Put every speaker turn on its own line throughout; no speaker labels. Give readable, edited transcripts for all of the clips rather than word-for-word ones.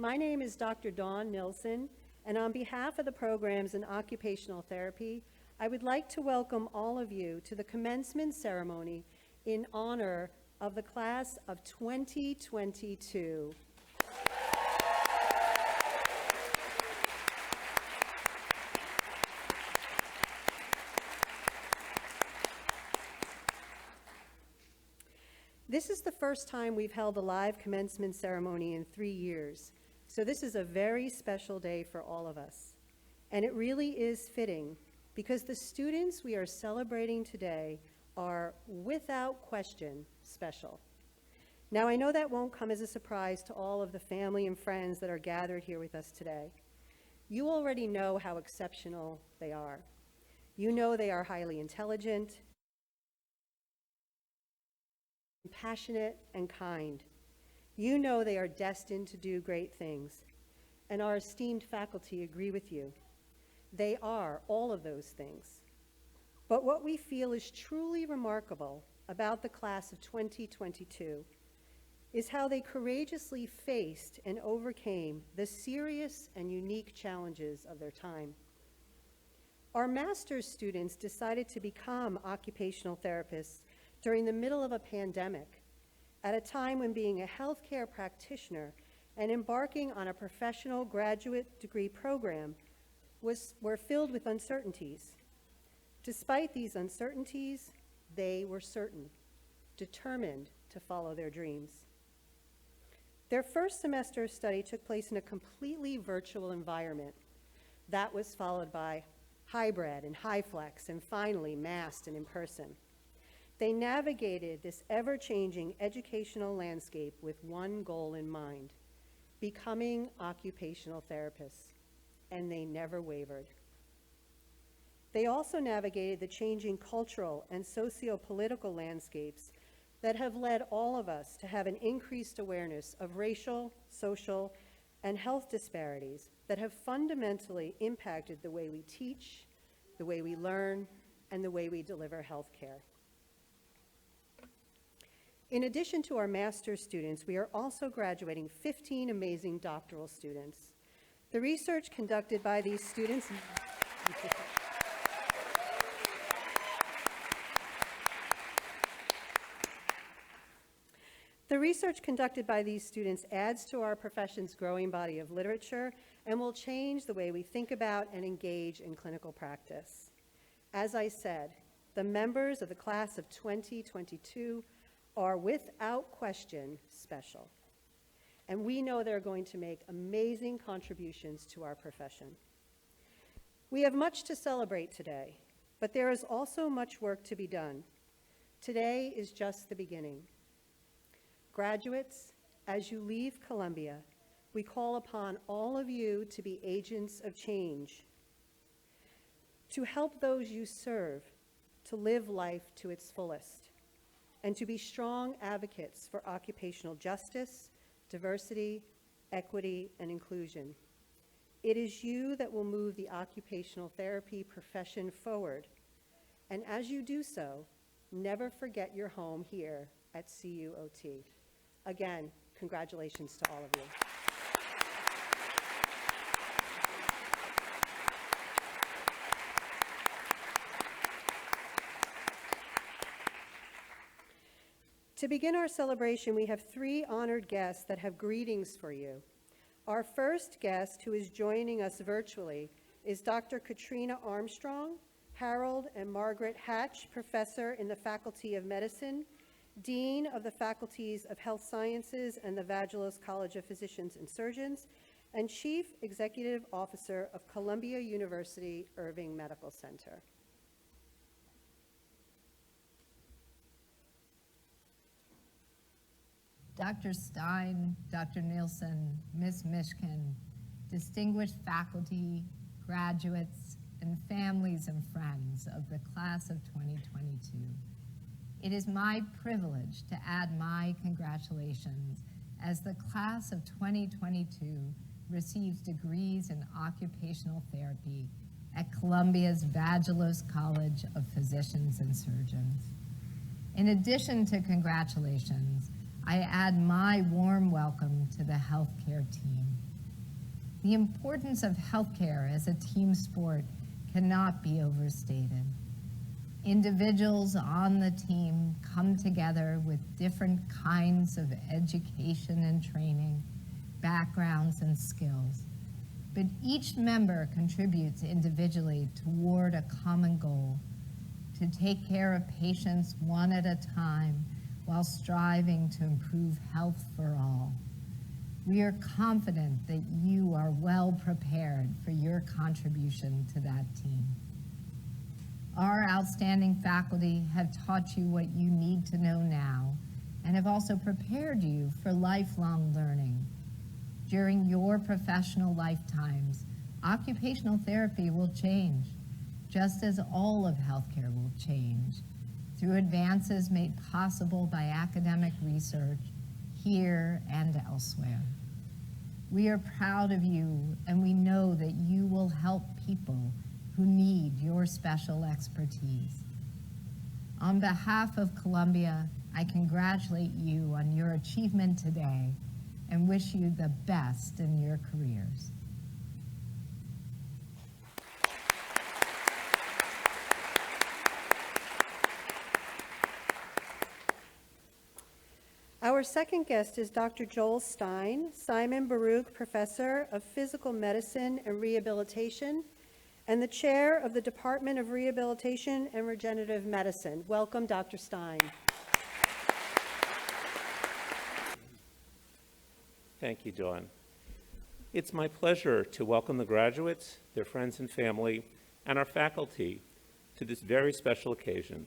My name is Dr. Dawn Nilsson, and on behalf of the programs in occupational therapy, I would like to welcome all of you to the commencement ceremony in honor of the class of 2022. This is the first time we've held a live commencement ceremony in 3 years, so this is a very special day for all of us. And it really is fitting because the students we are celebrating today are, without question, special. Now, I know that won't come as a surprise to all of the family and friends that are gathered here with us today. You already know how exceptional they are. You know they are highly intelligent, passionate, and kind. You know they are destined to do great things, and our esteemed faculty agree with you. They are all of those things. But what we feel is truly remarkable about the class of 2022 is how they courageously faced and overcame the serious and unique challenges of their time. Our master's students decided to become occupational therapists during the middle of a pandemic, at a time when being a healthcare practitioner and embarking on a professional graduate degree program were filled with uncertainties. Despite these uncertainties, they were certain, determined to follow their dreams. Their first semester of study took place in a completely virtual environment. That was followed by hybrid and HiFlex, and finally masked and in person. They navigated this ever-changing educational landscape with one goal in mind: becoming occupational therapists, and they never wavered. They also navigated the changing cultural and socio-political landscapes that have led all of us to have an increased awareness of racial, social, and health disparities that have fundamentally impacted the way we teach, the way we learn, and the way we deliver health care. In addition to our master's students, we are also graduating 15 amazing doctoral students. The research conducted by these students adds to our profession's growing body of literature and will change the way we think about and engage in clinical practice. As I said, the members of the class of 2022 are without question special, and we know they're going to make amazing contributions to our profession. We have much to celebrate today, but there is also much work to be done. Today is just the beginning. Graduates, as you leave Columbia, we call upon all of you to be agents of change, to help those you serve to live life to its fullest, and to be strong advocates for occupational justice, diversity, equity, and inclusion. It is you that will move the occupational therapy profession forward. And as you do so, never forget your home here at CUOT. Again, congratulations to all of you. To begin our celebration, we have 3 honored guests that have greetings for you. Our first guest, who is joining us virtually, is Dr. Katrina Armstrong, Harold and Margaret Hatch Professor in the Faculty of Medicine, Dean of the Faculties of Health Sciences and the Vagelos College of Physicians and Surgeons, and Chief Executive Officer of Columbia University Irving Medical Center.
Dr. Stein, Dr. Nielsen, Ms. Mishkin, distinguished faculty, graduates, and families and friends of the class of 2022. It is my privilege to add my congratulations as the class of 2022 receives degrees in occupational therapy at Columbia's Vagelos College of Physicians and Surgeons. In addition to congratulations, I add my warm welcome to the healthcare team. The importance of healthcare as a team sport cannot be overstated. Individuals on the team come together with different kinds of education and training, backgrounds and skills, but each member contributes individually toward a common goal: to take care of patients one at a time while striving to improve health for all. We are confident that you are well prepared for your contribution to that team. Our outstanding faculty have taught you what you need to know now and have also prepared you for lifelong learning. During your professional lifetimes, occupational therapy will change, just as all of healthcare will change, through advances made possible by academic research here and elsewhere. We are proud of you, and we know that you will help people who need your special expertise. On behalf of Columbia, I congratulate you on your achievement today and wish you the best in your careers.
Our second guest is Dr. Joel Stein, Simon Baruch Professor of Physical Medicine and Rehabilitation, and the Chair of the Department of Rehabilitation and Regenerative Medicine. Welcome, Dr. Stein.
Thank you, Dawn. It's my pleasure to welcome the graduates, their friends and family, and our faculty to this very special occasion.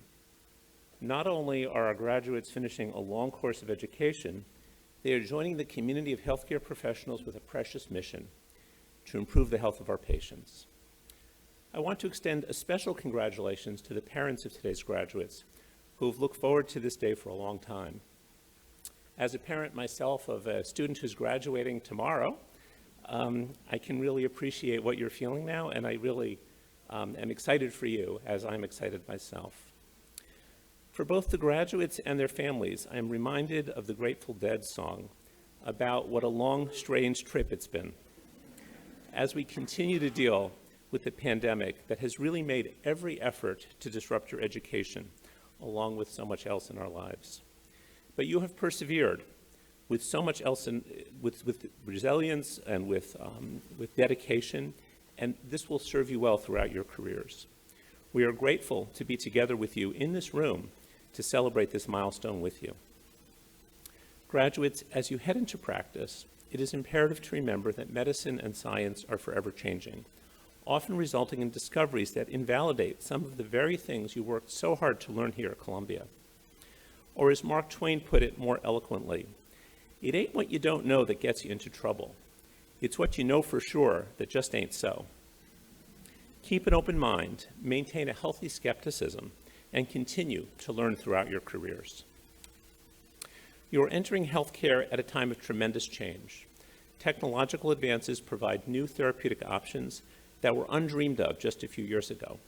Not only are our graduates finishing a long course of education, they are joining the community of healthcare professionals with a precious mission: to improve the health of our patients. I want to extend a special congratulations to the parents of today's graduates who have looked forward to this day for a long time. As a parent myself of a student who's graduating tomorrow, I can really appreciate what you're feeling now, and I really am excited for you, as I'm excited myself. For both the graduates and their families, I am reminded of the Grateful Dead song about what a long, strange trip it's been. As we continue to deal with the pandemic that has really made every effort to disrupt your education, along with so much else in our lives. But you have persevered with so much else, with resilience and with dedication, and this will serve you well throughout your careers. We are grateful to be together with you in this room to celebrate this milestone with you. Graduates, as you head into practice, it is imperative to remember that medicine and science are forever changing, often resulting in discoveries that invalidate some of the very things you worked so hard to learn here at Columbia. Or as Mark Twain put it more eloquently, it ain't what you don't know that gets you into trouble. It's what you know for sure that just ain't so. Keep an open mind, maintain a healthy skepticism, and continue to learn throughout your careers. You are entering healthcare at a time of tremendous change. Technological advances provide new therapeutic options that were undreamed of just a few years ago.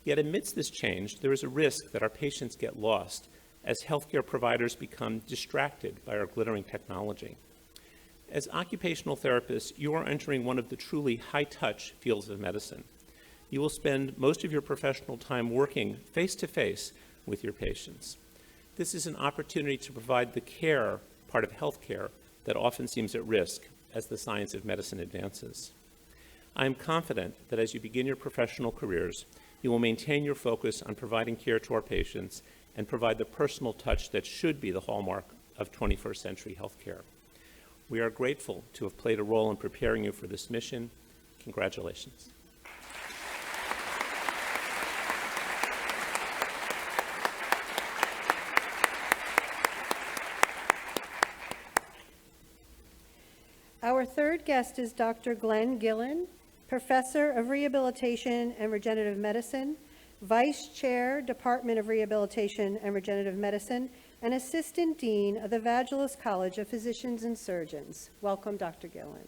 Yet amidst this change, there is a risk that our patients get lost as healthcare providers become distracted by our glittering technology. As occupational therapists, you are entering one of the truly high-touch fields of medicine. You will spend most of your professional time working face-to-face with your patients. This is an opportunity to provide the care part of healthcare that often seems at risk as the science of medicine advances. I am confident that as you begin your professional careers, you will maintain your focus on providing care to our patients and provide the personal touch that should be the hallmark of 21st century healthcare. We are grateful to have played a role in preparing you for this mission. Congratulations.
Our third guest is Dr. Glenn Gillen, Professor of Rehabilitation and Regenerative Medicine, Vice Chair, Department of Rehabilitation and Regenerative Medicine, and Assistant Dean of the Vagelos College of Physicians and Surgeons. Welcome, Dr. Gillen.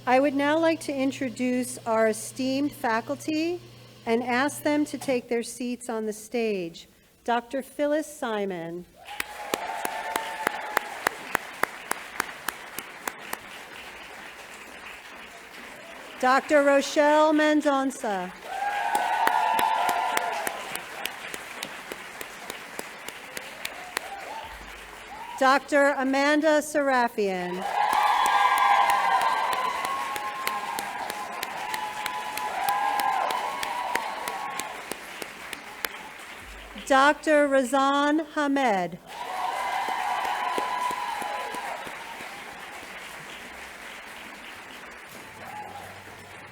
I would now like to introduce our esteemed faculty and ask them to take their seats on the stage. Dr. Phyllis Simon. Dr. Rochelle Mendonça. Dr. Amanda Serafian. Dr. Razan Hamed.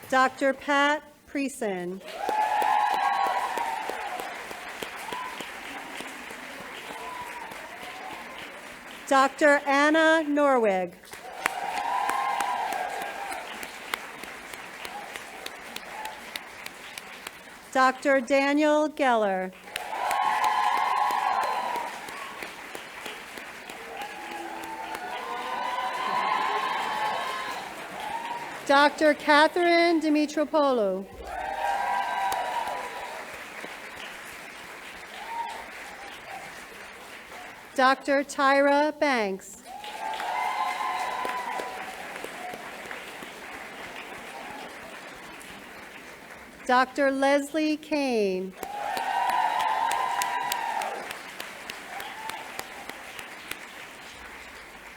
Dr. Pat Preson. Dr. Anna Norwig. Dr. Daniel Geller. Dr. Catherine Dimitropoulou. Dr. Tyra Banks. Dr. Leslie Kane.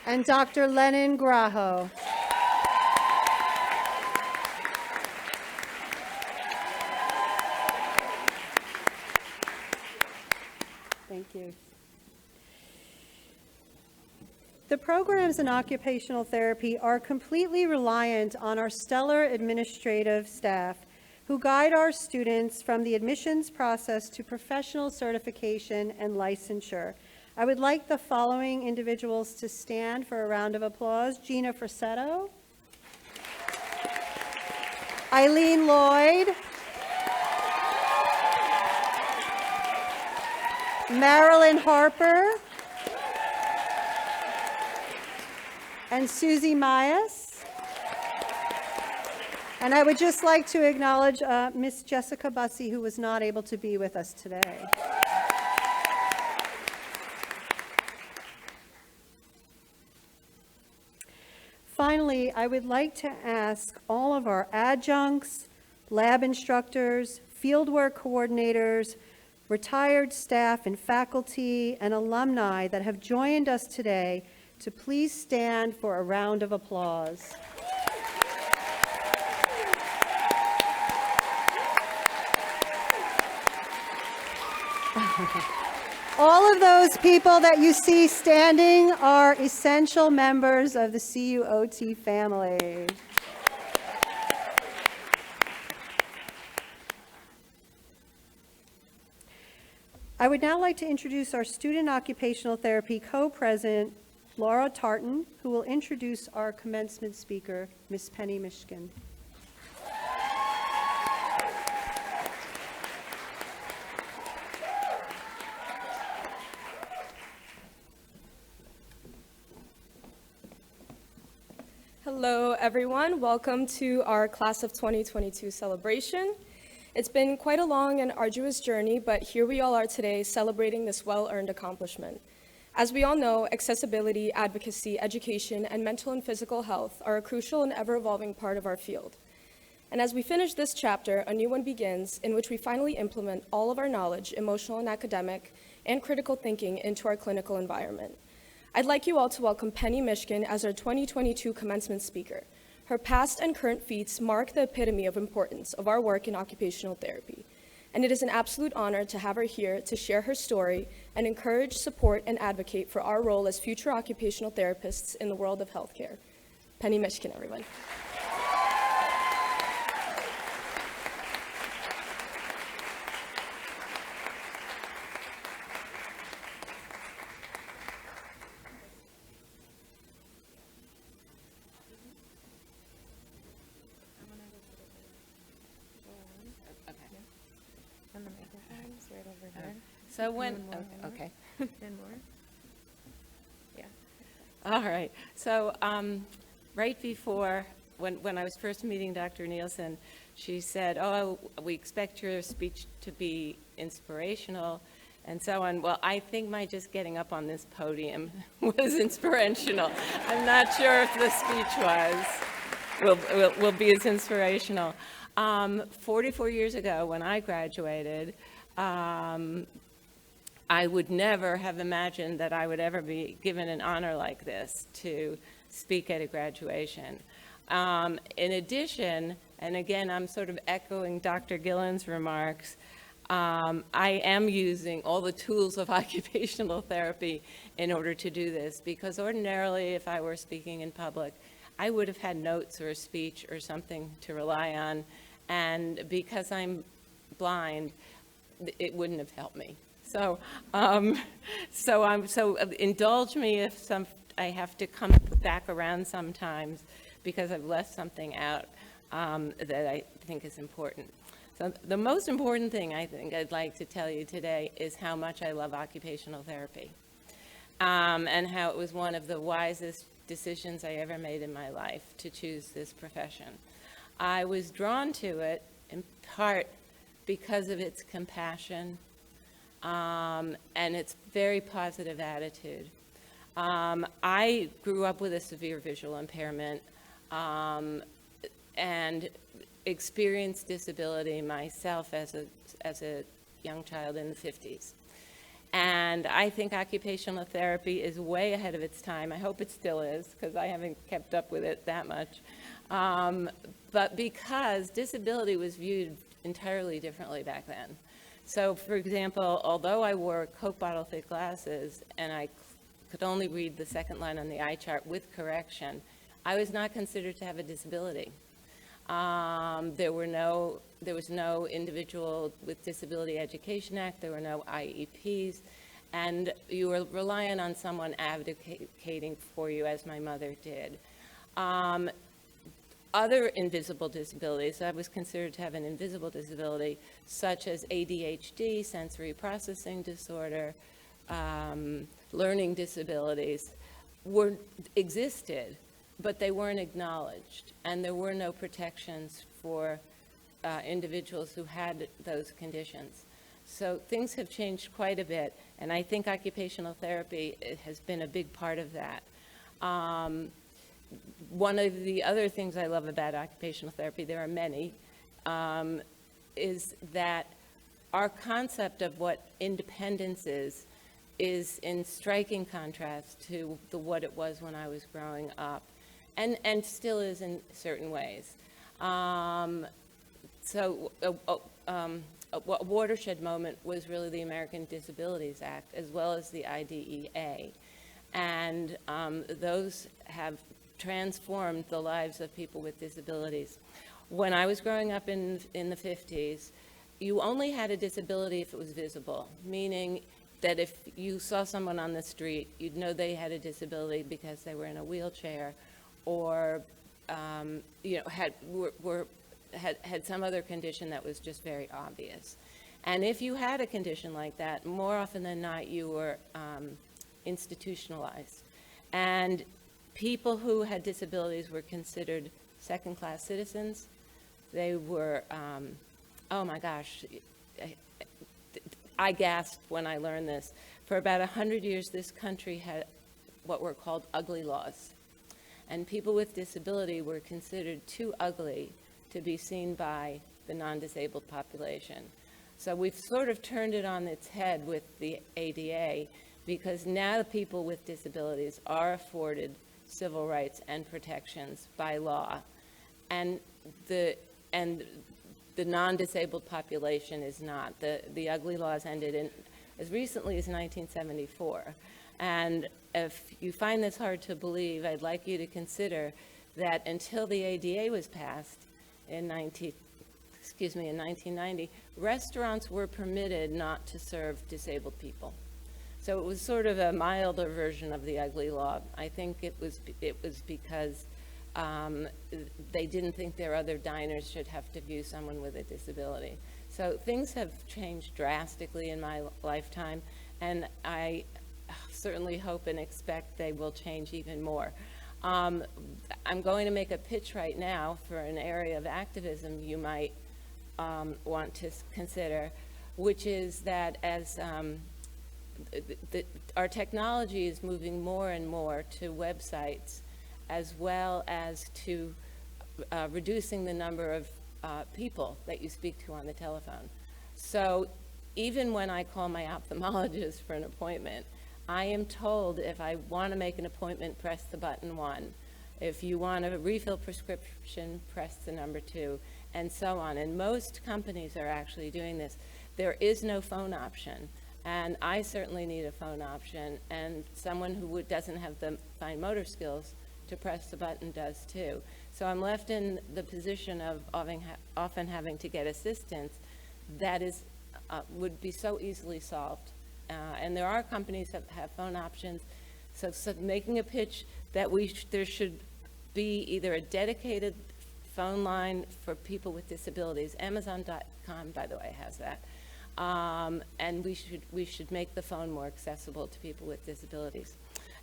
And Dr. Lennon Graho. Thank you. The programs in occupational therapy are completely reliant on our stellar administrative staff who guide our students from the admissions process to professional certification and licensure. I would like the following individuals to stand for a round of applause. Gina Frassetto, Eileen Lloyd, Marilyn Harper, and Susie Myas. And I would just like to acknowledge Miss Jessica Bussey, who was not able to be with us today. Finally, I would like to ask all of our adjuncts, lab instructors, fieldwork coordinators, retired staff and faculty, and alumni that have joined us today to please stand for a round of applause. All of those people that you see standing are essential members of the CUOT family. I would now like to introduce our student occupational therapy co-president, Laura Tartan, who will introduce our commencement speaker, Ms. Penny Mishkin.
Hello, everyone. Welcome to our Class of 2022 celebration. It's been quite a long and arduous journey, but here we all are today celebrating this well-earned accomplishment. As we all know, accessibility, advocacy, education, and mental and physical health are a crucial and ever-evolving part of our field. And as we finish this chapter, a new one begins in which we finally implement all of our knowledge, emotional and academic, and critical thinking into our clinical environment. I'd like you all to welcome Penny Mishkin as our 2022 commencement speaker. Her past and current feats mark the epitome of importance of our work in occupational therapy. And it is an absolute honor to have her here to share her story and encourage, support, and advocate for our role as future occupational therapists in the world of healthcare. Penny Mishkin, everyone.
And the microphone's right over here. So when, okay. And more? Yeah. All right. So right before when I was first meeting Dr. Nielsen, she said, "Oh, we expect your speech to be inspirational," and so on. Well, I think my just getting up on this podium was inspirational. I'm not sure if the speech will be as inspirational. 44 years ago, when I graduated, I would never have imagined that I would ever be given an honor like this to speak at a graduation. In addition, and again, I'm sort of echoing Dr. Gillen's remarks, I am using all the tools of occupational therapy in order to do this, because ordinarily, if I were speaking in public, I would have had notes or a speech or something to rely on, and because I'm blind, it wouldn't have helped me. So, so indulge me if I have to come back around sometimes because I've left something out that I think is important. So the most important thing I think I'd like to tell you today is how much I love occupational therapy, and how it was one of the wisest decisions I ever made in my life to choose this profession. I was drawn to it in part because of its compassion, and its very positive attitude. I grew up with a severe visual impairment and experienced disability myself as a young child in the 50s. And I think occupational therapy is way ahead of its time. I hope it still is, because I haven't kept up with it that much. But because disability was viewed entirely differently back then. So, for example, although I wore Coke bottle thick glasses and I could only read the second line on the eye chart with correction, I was not considered to have a disability. There was no Individual with Disability Education Act, there were no IEPs, and you were relying on someone advocating for you, as my mother did. Other invisible disabilities, I was considered to have an invisible disability, such as ADHD, sensory processing disorder, learning disabilities, existed, but they weren't acknowledged, and there were no protections for individuals who had those conditions. So things have changed quite a bit, and I think occupational therapy has been a big part of that. One of the other things I love about occupational therapy, there are many, is that our concept of what independence is in striking contrast to what it was when I was growing up, and still is in certain ways. A watershed moment was really the American Disabilities Act, as well as the IDEA. And those have transformed the lives of people with disabilities. When I was growing up in the 50s, you only had a disability if it was visible, meaning that if you saw someone on the street, you'd know they had a disability because they were in a wheelchair or had some other condition that was just very obvious. And if you had a condition like that, more often than not, you were institutionalized. And people who had disabilities were considered second-class citizens. They were, oh my gosh, I gasped when I learned this. For about 100 years, this country had what were called ugly laws. And people with disability were considered too ugly to be seen by the non-disabled population. So we've sort of turned it on its head with the ADA, because now people with disabilities are afforded civil rights and protections by law. And the non-disabled population is not. The ugly laws ended as recently as 1974. And if you find this hard to believe, I'd like you to consider that until the ADA was passed in 1990, restaurants were permitted not to serve disabled people. So it was sort of a milder version of the ugly law. I think it was because they didn't think their other diners should have to view someone with a disability. So things have changed drastically in my lifetime, and I certainly hope and expect they will change even more. I'm going to make a pitch right now for an area of activism you might want to consider, which is that as our technology is moving more and more to websites, as well as to reducing the number of people that you speak to on the telephone. So even when I call my ophthalmologist for an appointment, I am told if I want to make an appointment, press the button 1. If you want to refill prescription, press the number 2, and so on. And most companies are actually doing this. There is no phone option, and I certainly need a phone option, and someone who doesn't have the fine motor skills to press the button does too. So I'm left in the position of often having to get assistance that is would be so easily solved. And there are companies that have phone options. So making a pitch that there should be either a dedicated phone line for people with disabilities. Amazon.com, by the way, has that. And we should make the phone more accessible to people with disabilities.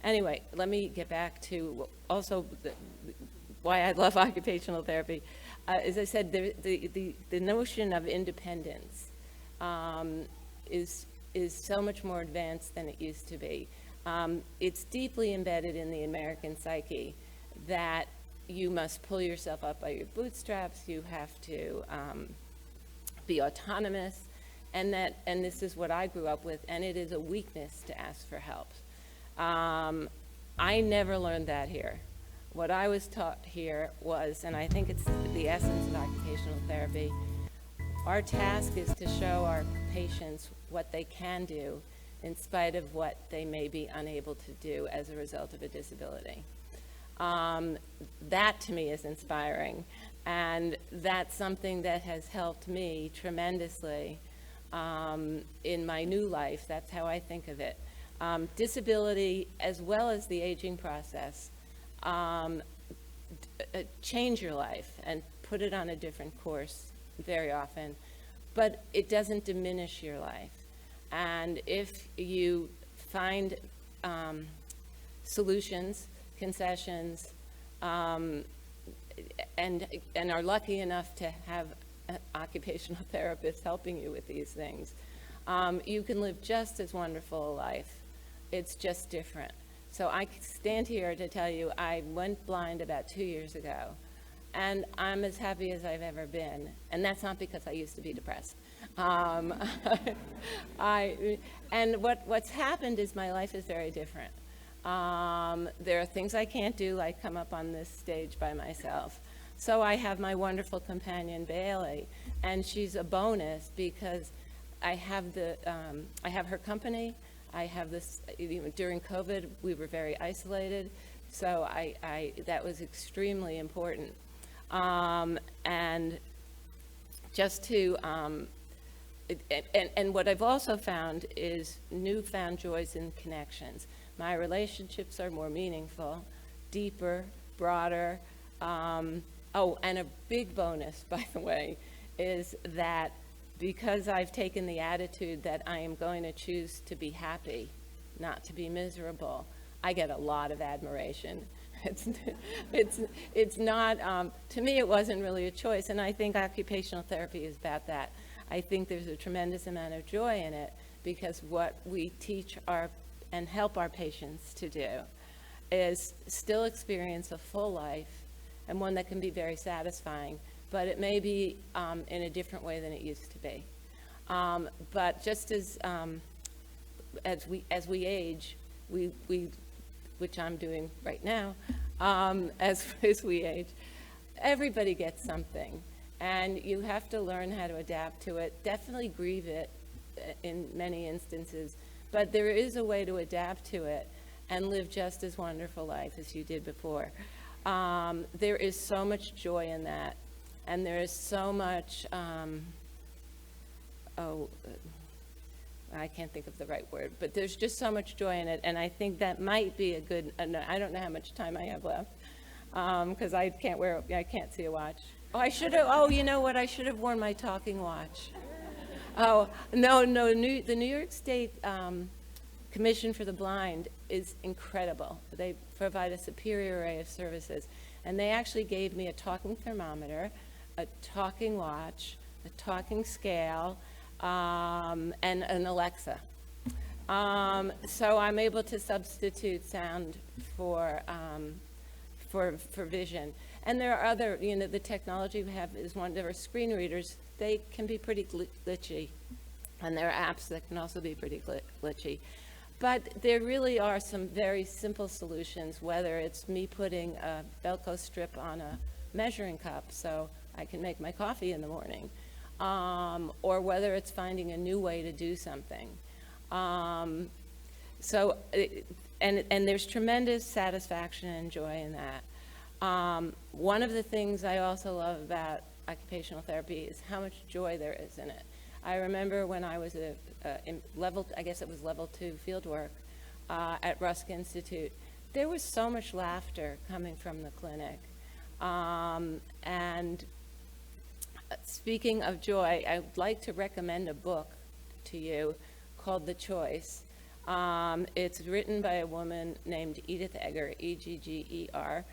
Anyway, let me get back to also why I love occupational therapy. As I said, the notion of independence is so much more advanced than it used to be. It's deeply embedded in the American psyche that you must pull yourself up by your bootstraps, you have to be autonomous, and this is what I grew up with, and it is a weakness to ask for help. I never learned that here. What I was taught here was, and I think it's the essence of occupational therapy, our task is to show our patients what they can do in spite of what they may be unable to do as a result of a disability. That to me is inspiring, and that's something that has helped me tremendously in my new life. That's how I think of it. Disability, as well as the aging process, change your life and put it on a different course very often, but it doesn't diminish your life. And if you find solutions, concessions, and are lucky enough to have an occupational therapist helping you with these things, you can live just as wonderful a life. It's just different. So I stand here to tell you I went blind about 2 years ago, and I'm as happy as I've ever been. And that's not because I used to be depressed. And what's happened is my life is very different. There are things I can't do, like come up on this stage by myself. So I have my wonderful companion, Bailey, and she's a bonus because I have her company. I have this, during COVID, we were very isolated, so that was extremely important. And just to, and what I've also found is newfound joys in connections. My relationships are more meaningful, deeper, broader. Oh, and a big bonus, by the way, is that because I've taken the attitude that I am going to choose to be happy, not to be miserable, I get a lot of admiration. It's not, to me it wasn't really a choice, and I think occupational therapy is about that. I think there's a tremendous amount of joy in it because what we teach and help our patients to do is still experience a full life and one that can be very satisfying, but it may be in a different way than it used to be. But just as we age, which I'm doing right now, as we age, everybody gets something, and you have to learn how to adapt to it. Definitely grieve it in many instances, but there is a way to adapt to it and live just as wonderful life as you did before. There is so much joy in that, and there is so much, I can't think of the right word, but there's just so much joy in it, and I think that might be a good, I don't know how much time I have left, because I can't see a watch. Oh, you know what, I should have worn my talking watch. Oh, no, the New York State Commission for the Blind is incredible. They provide a superior array of services. And they actually gave me a talking thermometer, a talking watch, a talking scale, and an Alexa. So I'm able to substitute sound for vision. And there are other, the technology we have is one, there are screen readers. They can be pretty glitchy. And there are apps that can also be pretty glitchy. But there really are some very simple solutions, whether it's me putting a Velcro strip on a measuring cup so I can make my coffee in the morning, or whether it's finding a new way to do something. And there's tremendous satisfaction and joy in that. One of the things I also love about occupational therapy is how much joy there is in it. I remember when I was in level 2 field work at Rusk Institute, there was so much laughter coming from the clinic. And speaking of joy, I would like to recommend a book to you called The Choice. It's written by a woman named Edith Egger, E-G-G-E-R,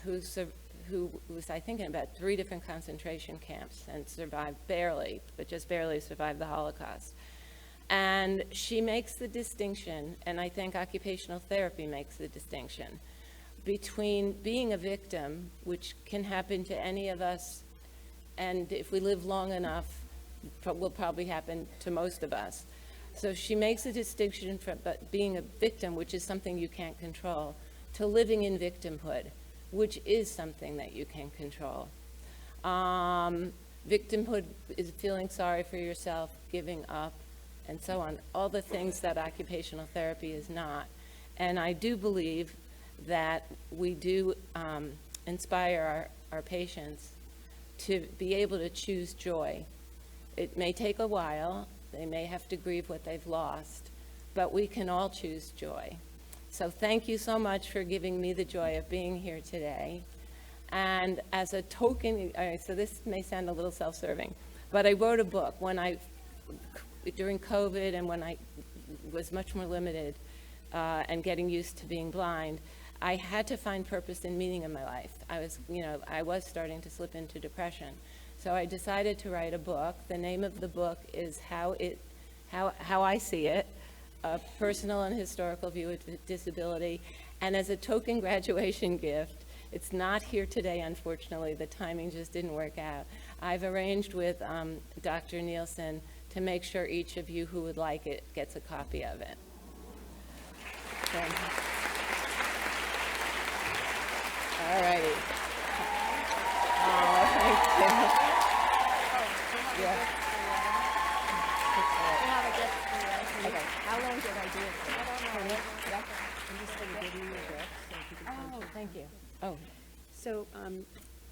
who was, I think, in about 3 different concentration camps and survived barely, but just barely survived the Holocaust. And she makes the distinction, and I think occupational therapy makes the distinction, between being a victim, which can happen to any of us, and if we live long enough, will probably happen to most of us. So she makes a distinction from being a victim, which is something you can't control, to living in victimhood, which is something that you can control. Victimhood is feeling sorry for yourself, giving up, and so on, all the things that occupational therapy is not. And I do believe that we do inspire our patients to be able to choose joy. It may take a while, they may have to grieve what they've lost, but we can all choose joy. So thank you so much for giving me the joy of being here today. And as a token, so this may sound a little self-serving, but I wrote a book during COVID and when I was much more limited and getting used to being blind. I had to find purpose and meaning in my life. I was starting to slip into depression. So I decided to write a book. The name of the book is How I See It, A Personal and Historical View of Disability. And as a token graduation gift, it's not here today, unfortunately. The timing just didn't work out. I've arranged with Dr. Nielsen to make sure each of you who would like it gets a copy of it. Thank you. All righty. Oh, thank you. Yeah. Okay. How long did I do it for? I don't know. Yeah.
I'm just going to give you your book, so if you can find
Oh,
it.
thank you. Oh,
So,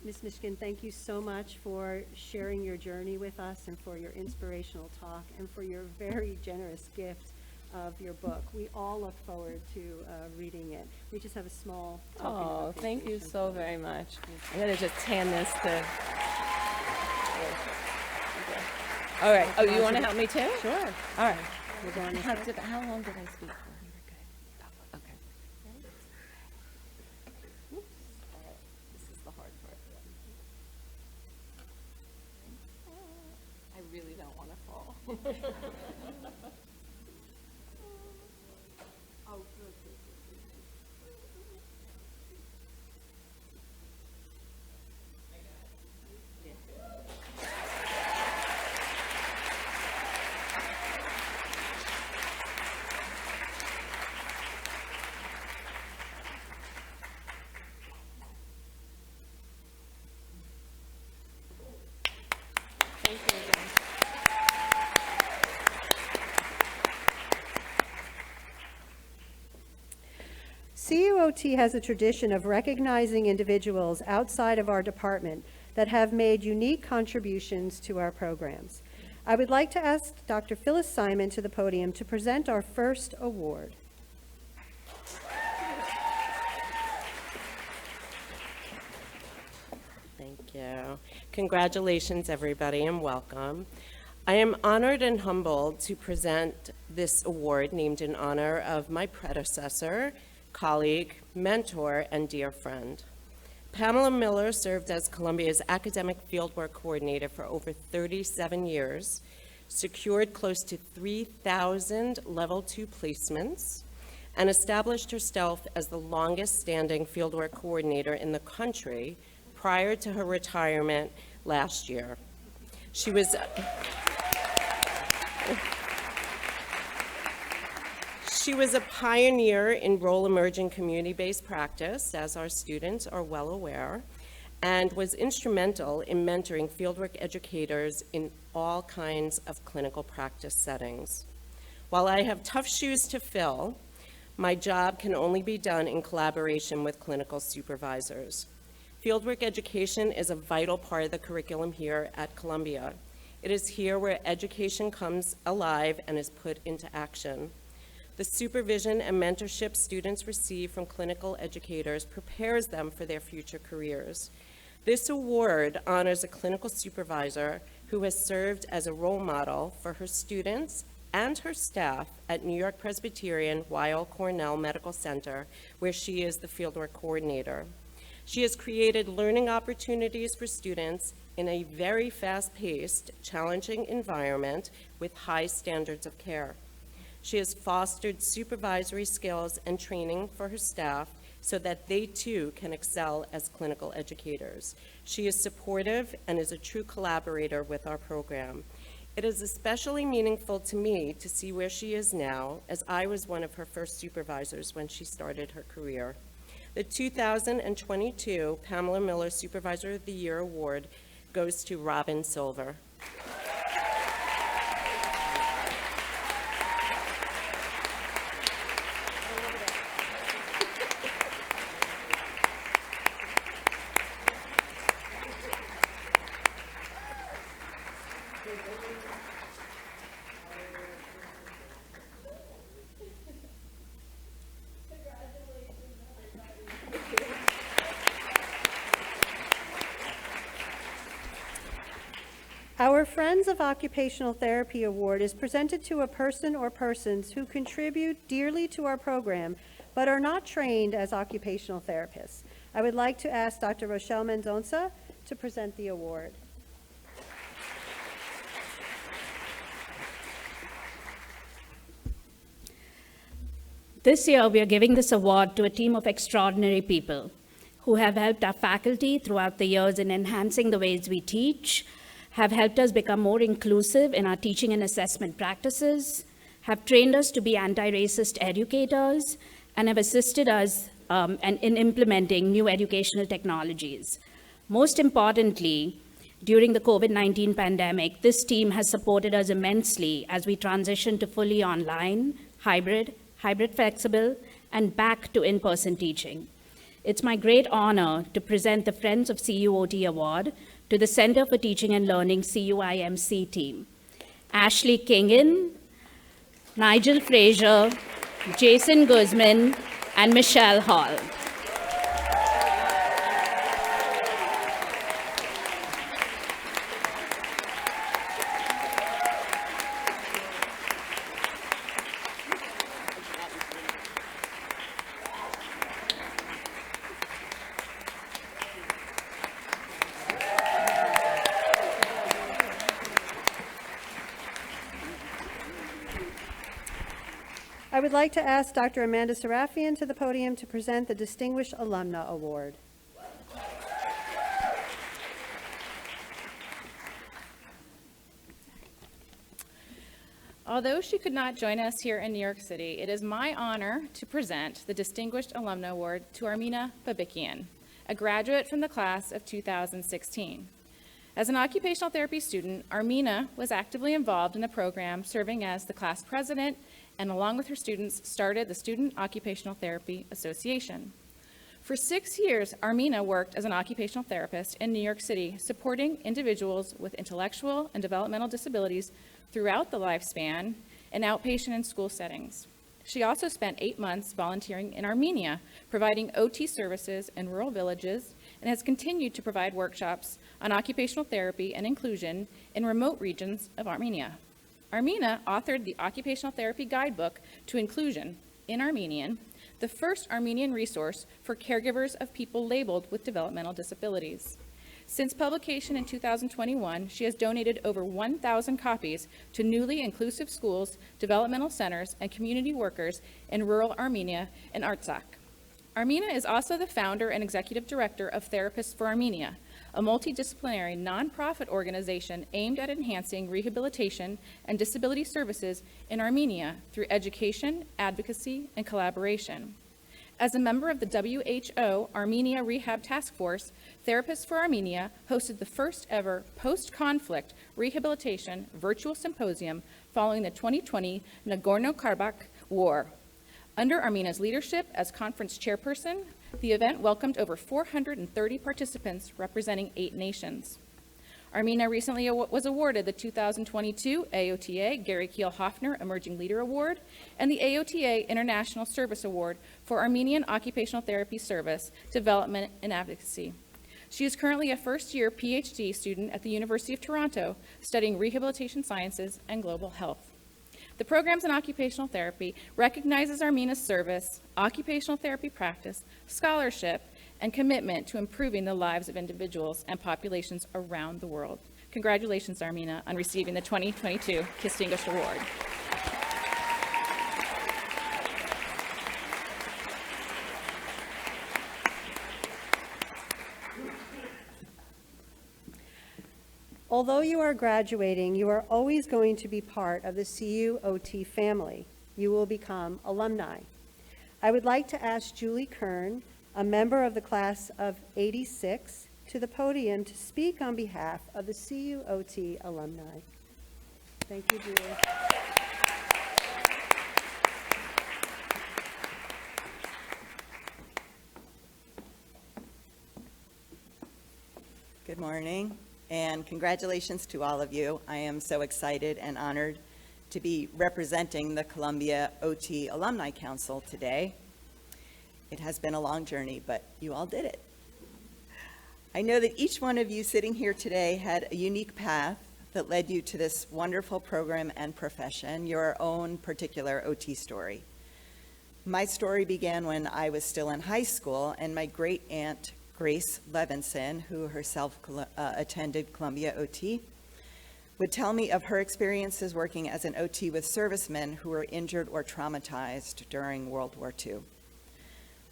Ms. Mishkin, thank you so much for sharing your journey with us and for your inspirational talk and for your very generous gift of your book. We all look forward to reading it. We just have a small token
oh,
of
thank you
appreciation.
so very much. I'm going to just hand this to... All right. Oh, you want to help me too?
Sure.
All right.
We're going this
How
way.
long did I speak for? Okay. Oops. All right. This is the hard part. I really don't want to fall. Oh, good. Thank you again.
CUOT has a tradition of recognizing individuals outside of our department that have made unique contributions to our programs. I would like to ask Dr. Phyllis Simon to the podium to present our first award.
Thank you. Congratulations, everybody, and welcome. I am honored and humbled to present this award named in honor of my predecessor, colleague, mentor, and dear friend. Pamela Miller served as Columbia's academic fieldwork coordinator for over 37 years, secured close to 3,000 Level 2 placements, and established herself as the longest-standing fieldwork coordinator in the country prior to her retirement last year. She was a pioneer in role-emerging community-based practice, as our students are well aware, and was instrumental in mentoring fieldwork educators in all kinds of clinical practice settings. While I have tough shoes to fill, my job can only be done in collaboration with clinical supervisors. Fieldwork education is a vital part of the curriculum here at Columbia. It is here where education comes alive and is put into action. The supervision and mentorship students receive from clinical educators prepares them for their future careers. This award honors a clinical supervisor who has served as a role model for her students and her staff at New York Presbyterian Weill Cornell Medical Center, where she is the fieldwork coordinator. She has created learning opportunities for students in a very fast-paced, challenging environment with high standards of care. She has fostered supervisory skills and training for her staff so that they too can excel as clinical educators. She is supportive and is a true collaborator with our program. It is especially meaningful to me to see where she is now, as I was one of her first supervisors when she started her career. The 2022 Pamela Miller Supervisor of the Year Award goes to Robin Silver.
Our Friends of Occupational Therapy Award is presented to a person or persons who contribute dearly to our program, but are not trained as occupational therapists. I would like to ask Dr. Rochelle Mendonça to present the award.
This year, we are giving this award to a team of extraordinary people who have helped our faculty throughout the years in enhancing the ways we teach, have helped us become more inclusive in our teaching and assessment practices, have trained us to be anti-racist educators, and have assisted us in implementing new educational technologies. Most importantly, during the COVID-19 pandemic, this team has supported us immensely as we transition to fully online, hybrid flexible, and back to in-person teaching. It's my great honor to present the Friends of CUOT Award to the Center for Teaching and Learning CUIMC team. Ashley Kingen, Nigel Fraser, Jason Guzman, and Michelle Hall.
I would like to ask Dr. Amanda Serafian to the podium to present the Distinguished Alumna Award.
Although she could not join us here in New York City, it is my honor to present the Distinguished Alumna Award to Armina Babikian, a graduate from the class of 2016. As an occupational therapy student, Armina was actively involved in the program, serving as the class president, and along with her students, started the Student Occupational Therapy Association. For 6 years, Armina worked as an occupational therapist in New York City, supporting individuals with intellectual and developmental disabilities throughout the lifespan in outpatient and school settings. She also spent 8 months volunteering in Armenia, providing OT services in rural villages and has continued to provide workshops on occupational therapy and inclusion in remote regions of Armenia. Armina authored the Occupational Therapy Guidebook to Inclusion in Armenian, the first Armenian resource for caregivers of people labeled with developmental disabilities. Since publication in 2021, she has donated over 1,000 copies to newly inclusive schools, developmental centers, and community workers in rural Armenia and Artsakh. Armina is also the founder and executive director of Therapists for Armenia, a multidisciplinary nonprofit organization aimed at enhancing rehabilitation and disability services in Armenia through education, advocacy, and collaboration. As a member of the WHO Armenia Rehab Task Force, Therapists for Armenia hosted the first ever post-conflict rehabilitation virtual symposium following the 2020 Nagorno-Karabakh War. Under Armina's leadership as conference chairperson, the event welcomed over 430 participants representing 8 nations. Armina recently was awarded the 2022 AOTA Gary Kiel Hoffner Emerging Leader Award and the AOTA International Service Award for Armenian Occupational Therapy Service, Development, and Advocacy. She is currently a first-year PhD student at the University of Toronto studying rehabilitation sciences and global health. The programs in occupational therapy recognizes Armina's service, occupational therapy practice, scholarship, and commitment to improving the lives of individuals and populations around the world. Congratulations, Armina, on receiving the 2022 Distinguished Award.
Although you are graduating, you are always going to be part of the CUOT family. You will become alumni. I would like to ask Julie Kern, a member of the class of '86, to the podium to speak on behalf of the CUOT alumni. Thank you, Julie.
Good morning, and congratulations to all of you. I am so excited and honored to be representing the Columbia OT Alumni Council today. It has been a long journey, but you all did it. I know that each one of you sitting here today had a unique path that led you to this wonderful program and profession, your own particular OT story. My story began when I was still in high school, and my great aunt, Grace Levinson, who herself attended Columbia OT, would tell me of her experiences working as an OT with servicemen who were injured or traumatized during World War II.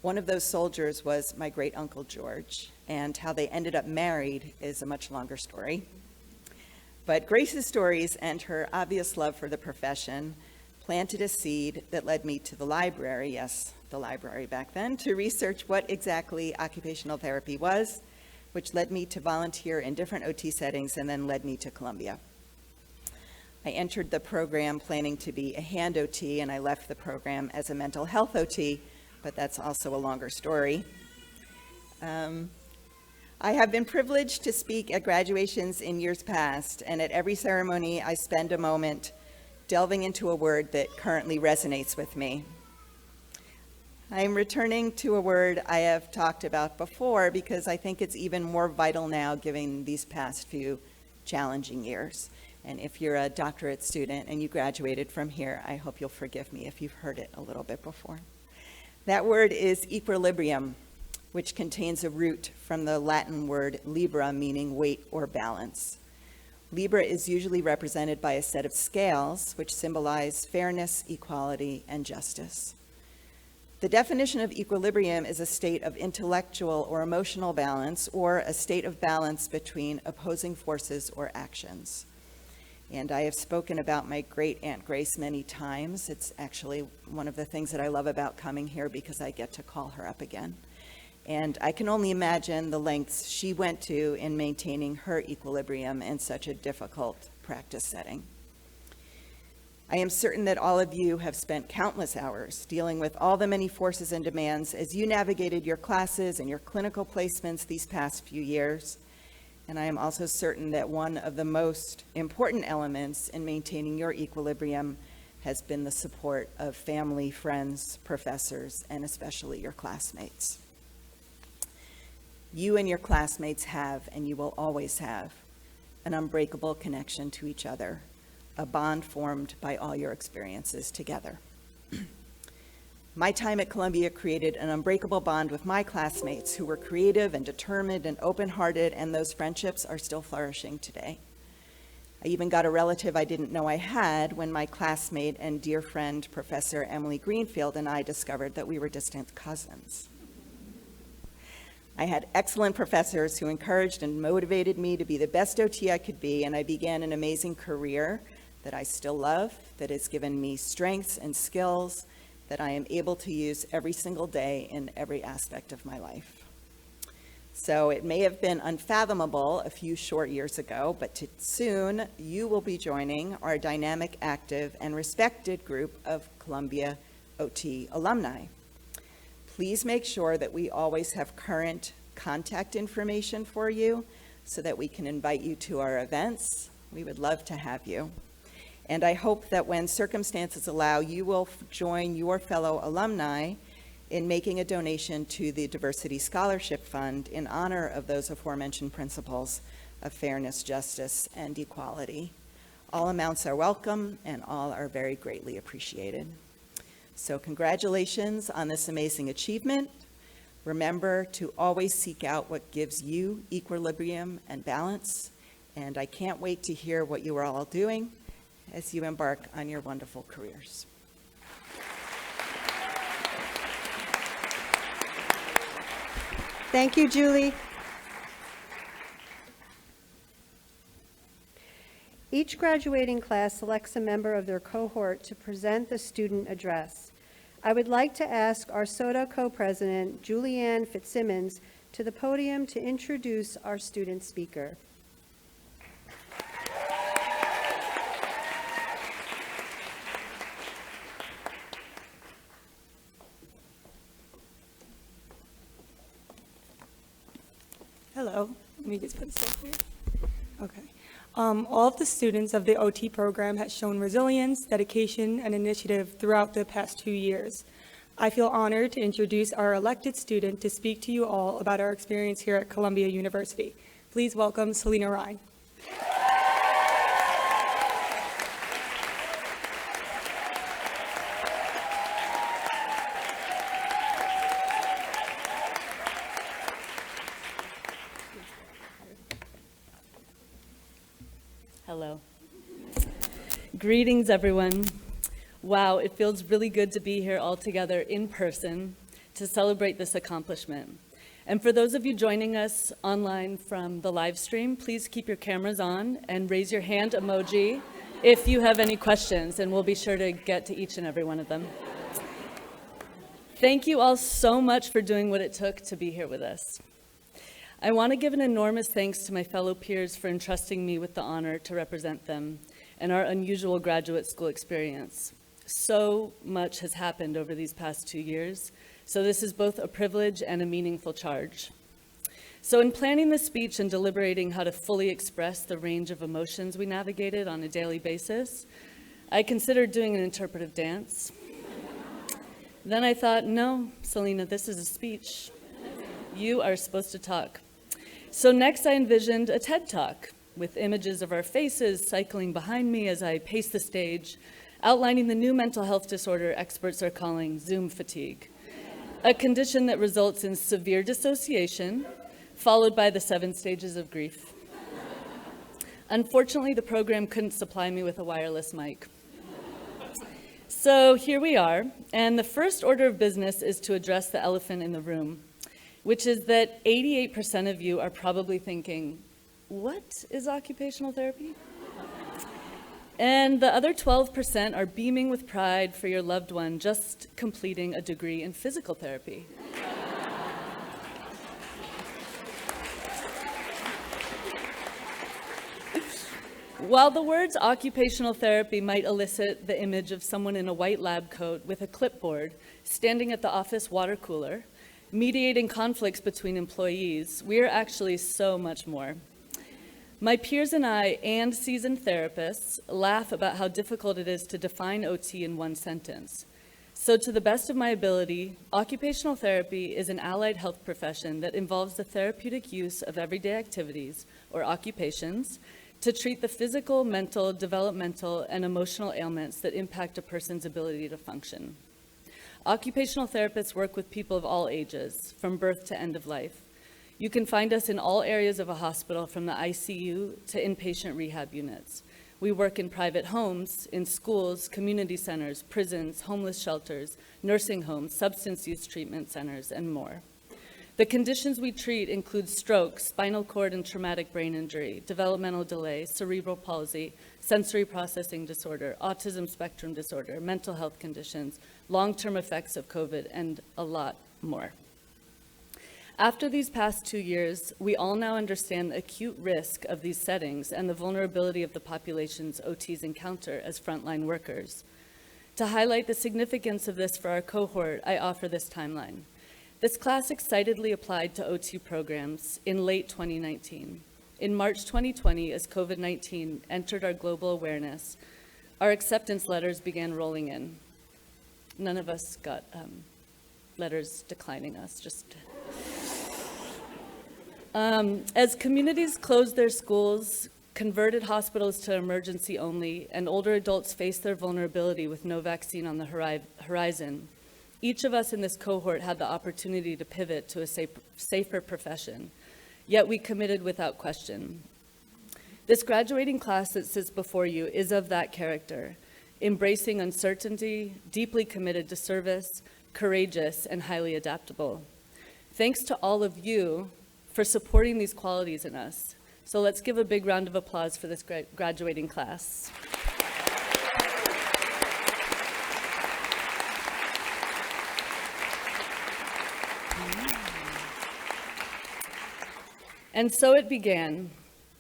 One of those soldiers was my great uncle George, and how they ended up married is a much longer story. But Grace's stories and her obvious love for the profession planted a seed that led me to the library, yes, the library back then, to research what exactly occupational therapy was, which led me to volunteer in different OT settings and then led me to Columbia. I entered the program planning to be a hand OT, and I left the program as a mental health OT, but that's also a longer story. I have been privileged to speak at graduations in years past, and at every ceremony I spend a moment delving into a word that currently resonates with me. I am returning to a word I have talked about before because I think it's even more vital now given these past few challenging years. And if you're a doctorate student and you graduated from here, I hope you'll forgive me if you've heard it a little bit before. That word is equilibrium, which contains a root from the Latin word libra, meaning weight or balance. Libra is usually represented by a set of scales, which symbolize fairness, equality, and justice. The definition of equilibrium is a state of intellectual or emotional balance, or a state of balance between opposing forces or actions. And I have spoken about my great Aunt Grace many times. It's actually one of the things that I love about coming here because I get to call her up again. And I can only imagine the lengths she went to in maintaining her equilibrium in such a difficult practice setting. I am certain that all of you have spent countless hours dealing with all the many forces and demands as you navigated your classes and your clinical placements these past few years. And I am also certain that one of the most important elements in maintaining your equilibrium has been the support of family, friends, professors, and especially your classmates. You and your classmates have, and you will always have, an unbreakable connection to each other, a bond formed by all your experiences together. My time at Columbia created an unbreakable bond with my classmates who were creative and determined and open-hearted, and those friendships are still flourishing today. I even got a relative I didn't know I had when my classmate and dear friend, Professor Emily Greenfield, and I discovered that we were distant cousins. I had excellent professors who encouraged and motivated me to be the best OT I could be, and I began an amazing career that I still love, that has given me strengths and skills that I am able to use every single day in every aspect of my life. So it may have been unfathomable a few short years ago, but soon you will be joining our dynamic, active, and respected group of Columbia OT alumni. Please make sure that we always have current contact information for you so that we can invite you to our events. We would love to have you. And I hope that when circumstances allow, you will join your fellow alumni in making a donation to the Diversity Scholarship Fund in honor of those aforementioned principles of fairness, justice, and equality. All amounts are welcome and all are very greatly appreciated. So congratulations on this amazing achievement. Remember to always seek out what gives you equilibrium and balance. And I can't wait to hear what you are all doing as you embark on your wonderful careers.
Thank you, Julie. Each graduating class selects a member of their cohort to present the student address. I would like to ask our SOTA co-president, Julianne Fitzsimmons, to the podium to introduce our student speaker.
Hello, let me just put this up here. Okay. All of the students of the OT program have shown resilience, dedication, and initiative throughout the past 2 years. I feel honored to introduce our elected student to speak to you all about our experience here at Columbia University. Please welcome Selena Ryan.
Hello. Greetings, everyone. Wow, it feels really good to be here all together in person to celebrate this accomplishment. And for those of you joining us online from the live stream, please keep your cameras on and raise your hand emoji if you have any questions, and we'll be sure to get to each and every one of them. Thank you all so much for doing what it took to be here with us. I want to give an enormous thanks to my fellow peers for entrusting me with the honor to represent them and our unusual graduate school experience. So much has happened over these past 2 years, so this is both a privilege and a meaningful charge. So in planning this speech and deliberating how to fully express the range of emotions we navigated on a daily basis, I considered doing an interpretive dance. Then I thought, no, Selena, this is a speech. You are supposed to talk. So next I envisioned a TED Talk with images of our faces cycling behind me as I pace the stage, outlining the new mental health disorder experts are calling Zoom fatigue, a condition that results in severe dissociation, followed by the 7 stages of grief. Unfortunately, the program couldn't supply me with a wireless mic. So here we are, and the first order of business is to address the elephant in the room, which is that 88% of you are probably thinking, what is occupational therapy? And the other 12% are beaming with pride for your loved one just completing a degree in physical therapy. While the words occupational therapy might elicit the image of someone in a white lab coat with a clipboard standing at the office water cooler, mediating conflicts between employees, we are actually so much more. My peers and I, and seasoned therapists, laugh about how difficult it is to define OT in one sentence. So to the best of my ability, occupational therapy is an allied health profession that involves the therapeutic use of everyday activities, or occupations, to treat the physical, mental, developmental, and emotional ailments that impact a person's ability to function. Occupational therapists work with people of all ages, from birth to end of life. You can find us in all areas of a hospital, from the ICU to inpatient rehab units. We work in private homes, in schools, community centers, prisons, homeless shelters, nursing homes, substance use treatment centers, and more. The conditions we treat include stroke, spinal cord and traumatic brain injury, developmental delay, cerebral palsy, sensory processing disorder, autism spectrum disorder, mental health conditions, long-term effects of COVID, and a lot more. After these past 2 years, we all now understand the acute risk of these settings and the vulnerability of the populations OTs encounter as frontline workers. To highlight the significance of this for our cohort, I offer this timeline. This class excitedly applied to OT programs in late 2019. In March 2020, as COVID-19 entered our global awareness, our acceptance letters began rolling in. None of us got letters declining us, just... As communities closed their schools, converted hospitals to emergency only, and older adults faced their vulnerability with no vaccine on the horizon, each of us in this cohort had the opportunity to pivot to a safer profession, yet we committed without question. This graduating class that sits before you is of that character, embracing uncertainty, deeply committed to service, courageous, and highly adaptable. Thanks to all of you for supporting these qualities in us. So let's give a big round of applause for this graduating class. And so it began.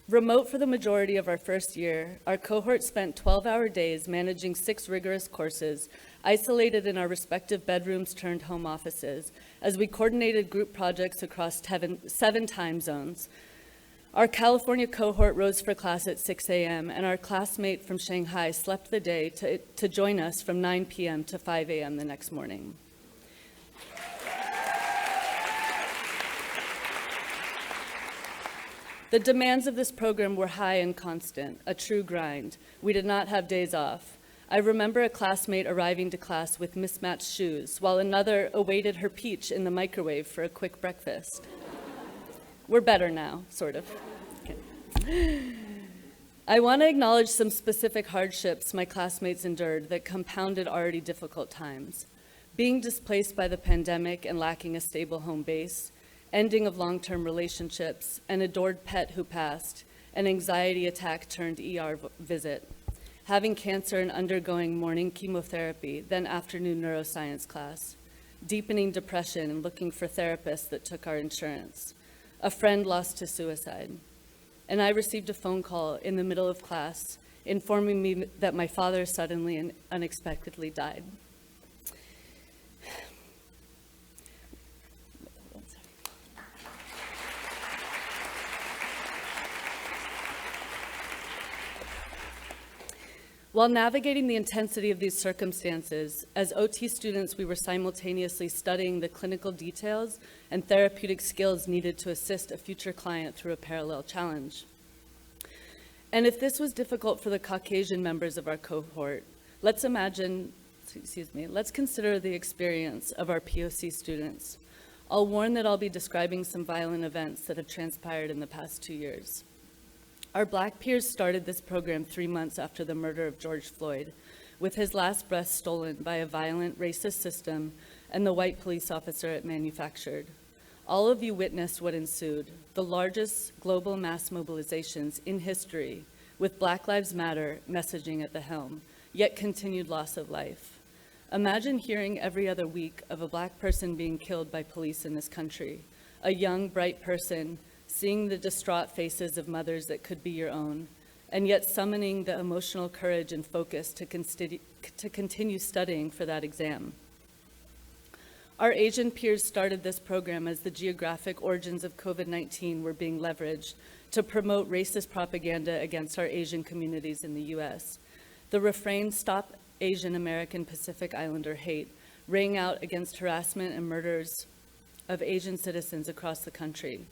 Remote for the majority of our first year, our cohort spent 12-hour days managing 6 rigorous courses, isolated in our respective bedrooms turned home offices, as we coordinated group projects across 7 time zones. Our California cohort rose for class at 6 a.m., and our classmate from Shanghai slept the day to join us from 9 p.m. to 5 a.m. the next morning. The demands of this program were high and constant, a true grind. We did not have days off. I remember a classmate arriving to class with mismatched shoes, while another awaited her peach in the microwave for a quick breakfast. We're better now, sort of. Okay. I want to acknowledge some specific hardships my classmates endured that compounded already difficult times. Being displaced by the pandemic and lacking a stable home base, ending of long-term relationships, an adored pet who passed, an anxiety attack turned ER visit, having cancer and undergoing morning chemotherapy, then afternoon neuroscience class, deepening depression and looking for therapists that took our insurance, a friend lost to suicide, and I received a phone call in the middle of class informing me that my father suddenly and unexpectedly died. While navigating the intensity of these circumstances, as OT students, we were simultaneously studying the clinical details and therapeutic skills needed to assist a future client through a parallel challenge. And if this was difficult for the Caucasian members of our cohort, let's consider the experience of our POC students. I'll warn that I'll be describing some violent events that have transpired in the past 2 years. Our Black peers started this program 3 months after the murder of George Floyd, with his last breath stolen by a violent, racist system and the white police officer it manufactured. All of you witnessed what ensued, the largest global mass mobilizations in history, with Black Lives Matter messaging at the helm, yet continued loss of life. Imagine hearing every other week of a Black person being killed by police in this country, a young, bright person seeing the distraught faces of mothers that could be your own, and yet summoning the emotional courage and focus to continue studying for that exam. Our Asian peers started this program as the geographic origins of COVID-19 were being leveraged to promote racist propaganda against our Asian communities in the US. The refrain, "Stop Asian American Pacific Islander Hate," rang out against harassment and murders of Asian citizens across the country.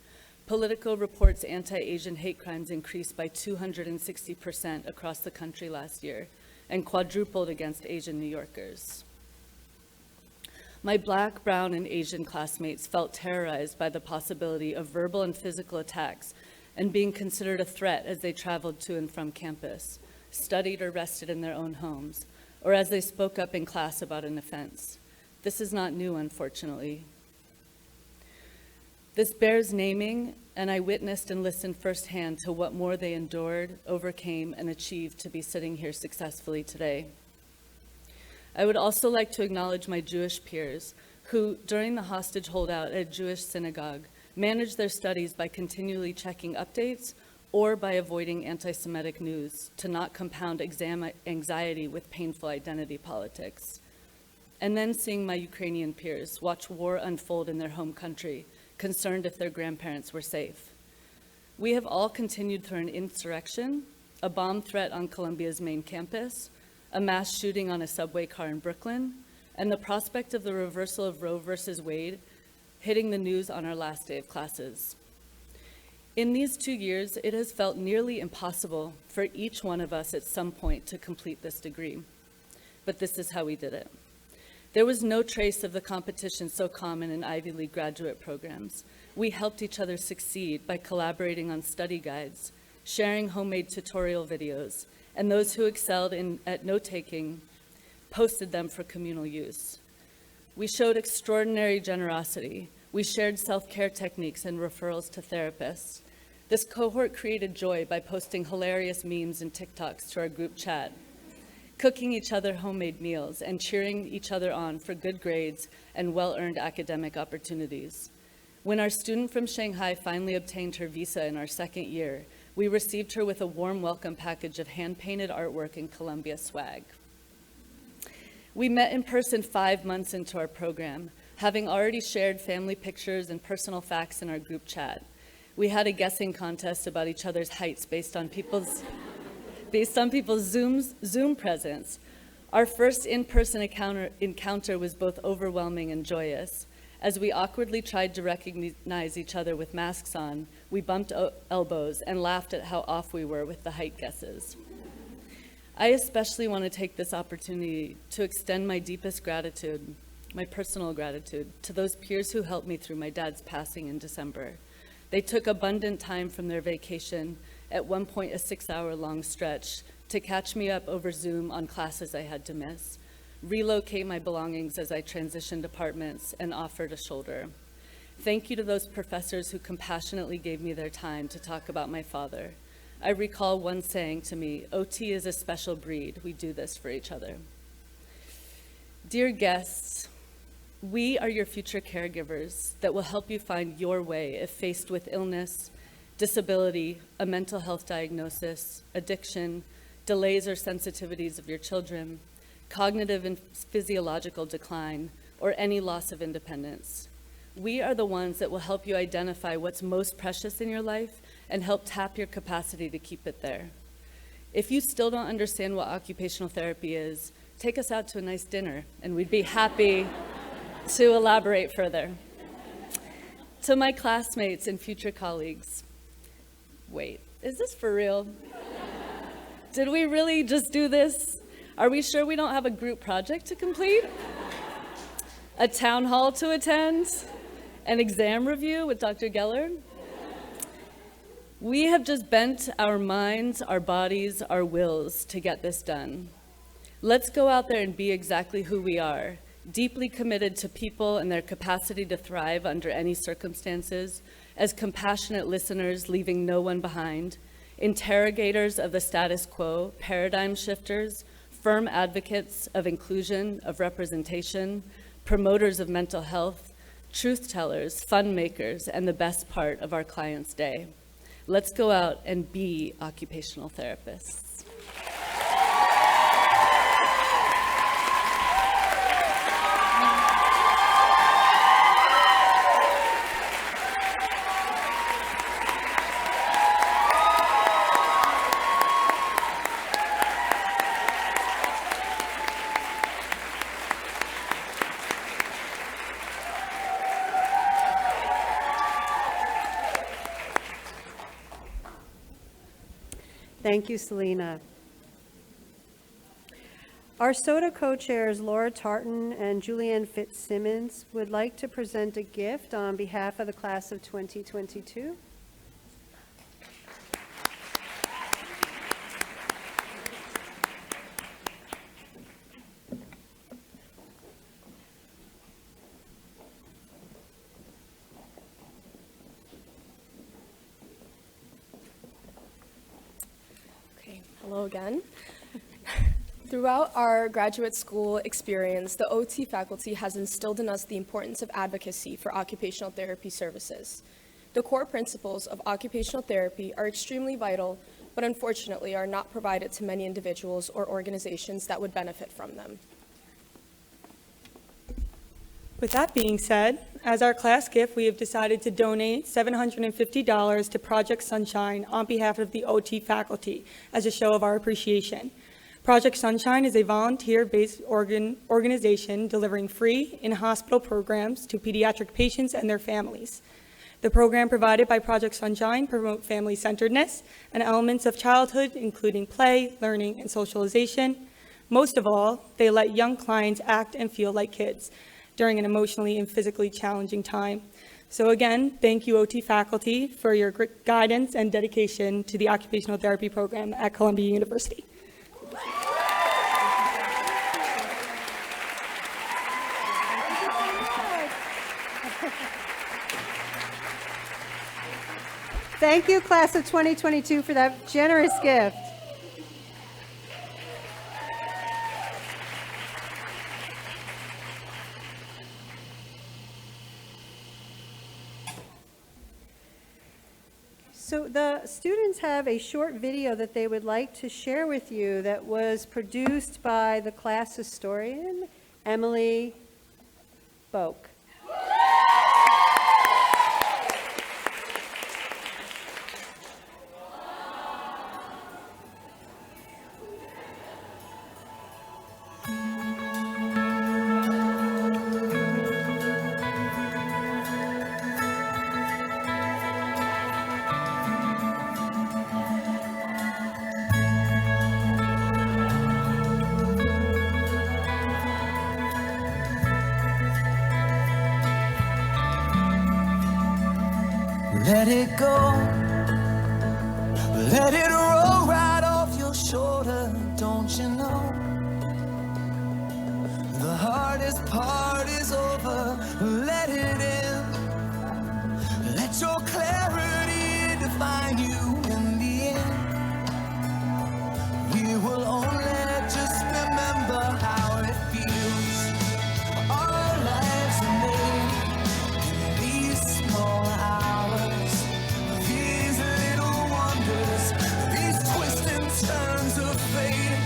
Politico reports anti-Asian hate crimes increased by 260% across the country last year and quadrupled against Asian New Yorkers. My Black, brown, and Asian classmates felt terrorized by the possibility of verbal and physical attacks and being considered a threat as they traveled to and from campus, studied or rested in their own homes, or as they spoke up in class about an offense. This is not new, unfortunately. This bears naming, and I witnessed and listened firsthand to what more they endured, overcame, and achieved to be sitting here successfully today. I would also like to acknowledge my Jewish peers who, during the hostage holdout at a Jewish synagogue, managed their studies by continually checking updates or by avoiding anti-Semitic news to not compound exam anxiety with painful identity politics. And then seeing my Ukrainian peers watch war unfold in their home country, concerned if their grandparents were safe. We have all continued through an insurrection, a bomb threat on Columbia's main campus, a mass shooting on a subway car in Brooklyn, and the prospect of the reversal of Roe versus Wade hitting the news on our last day of classes. In these 2 years, it has felt nearly impossible for each one of us at some point to complete this degree. But this is how we did it. There was no trace of the competition so common in Ivy League graduate programs. We helped each other succeed by collaborating on study guides, sharing homemade tutorial videos, and those who excelled at note-taking posted them for communal use. We showed extraordinary generosity. We shared self-care techniques and referrals to therapists. This cohort created joy by posting hilarious memes and TikToks to our group chat, cooking each other homemade meals, and cheering each other on for good grades and well-earned academic opportunities. When our student from Shanghai finally obtained her visa in our second year, we received her with a warm welcome package of hand-painted artwork and Columbia swag. We met in person 5 months into our program, having already shared family pictures and personal facts in our group chat. We had a guessing contest about each other's heights based on people's Zoom presence. Our first in-person encounter was both overwhelming and joyous. As we awkwardly tried to recognize each other with masks on, we bumped elbows and laughed at how off we were with the height guesses. I especially want to take this opportunity to extend my deepest gratitude, my personal gratitude, to those peers who helped me through my dad's passing in December. They took abundant time from their vacation, at one point a 6-hour-long stretch, to catch me up over Zoom on classes I had to miss, relocate my belongings as I transitioned apartments, and offered a shoulder. Thank you to those professors who compassionately gave me their time to talk about my father. I recall one saying to me, "OT is a special breed. We do this for each other." Dear guests, we are your future caregivers that will help you find your way if faced with illness, disability, a mental health diagnosis, addiction, delays or sensitivities of your children, cognitive and physiological decline, or any loss of independence. We are the ones that will help you identify what's most precious in your life and help tap your capacity to keep it there. If you still don't understand what occupational therapy is, take us out to a nice dinner, and we'd be happy to elaborate further. To my classmates and future colleagues, wait, is this for real? Did we really just do this? Are we sure we don't have a group project to complete? A town hall to attend? An exam review with Dr. Geller? We have just bent our minds, our bodies, our wills to get this done. Let's go out there and be exactly who we are, deeply committed to people and their capacity to thrive under any circumstances, as compassionate listeners leaving no one behind, interrogators of the status quo, paradigm shifters, firm advocates of inclusion, of representation, promoters of mental health, truth tellers, fun makers, and the best part of our clients' day. Let's go out and be occupational therapists.
Thank you, Selena. Our SOTA co-chairs Laura Tartan and Julianne Fitzsimmons would like to present a gift on behalf of the class of 2022.
Okay, hello again. Throughout our graduate school experience, the OT faculty has instilled in us the importance of advocacy for occupational therapy services. The core principles of occupational therapy are extremely vital, but unfortunately are not provided to many individuals or organizations that would benefit from them.
With that being said, as our class gift, we have decided to donate $750 to Project Sunshine on behalf of the OT faculty as a show of our appreciation. Project Sunshine is a volunteer-based organization delivering free in-hospital programs to pediatric patients and their families. The program provided by Project Sunshine promote family-centeredness and elements of childhood, including play, learning, and socialization. Most of all, they let young clients act and feel like kids during an emotionally and physically challenging time. So again, thank you, OT faculty, for your guidance and dedication to the occupational therapy program at Columbia University.
Thank you, class of 2022, for that generous gift. So the students have a short video that they would like to share with you that was produced by the class historian, Emily Boak.
Let it go, let it roll right off your shoulder, don't you know? The hardest part is over, let it in. Let your clarity define you in the end. We will only just remember how it feels. Our lives are made in these small hours. These little wonders, these twists and turns of fate.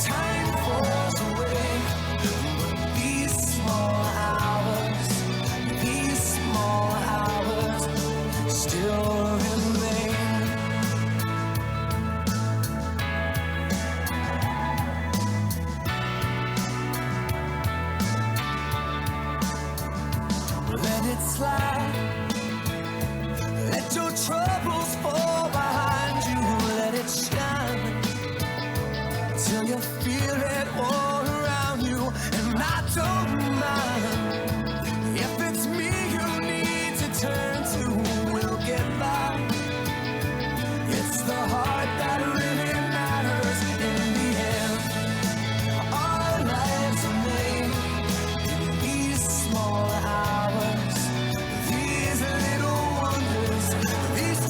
Time falls away, but these small hours still remain. Let it slide. Let your troubles fall behind you, let it shine till you feel it all around you. And I don't mind if it's me you need to turn to, we'll get by. It's the heart that really matters in the end. Our lives are made in these small hours. These little wonders, these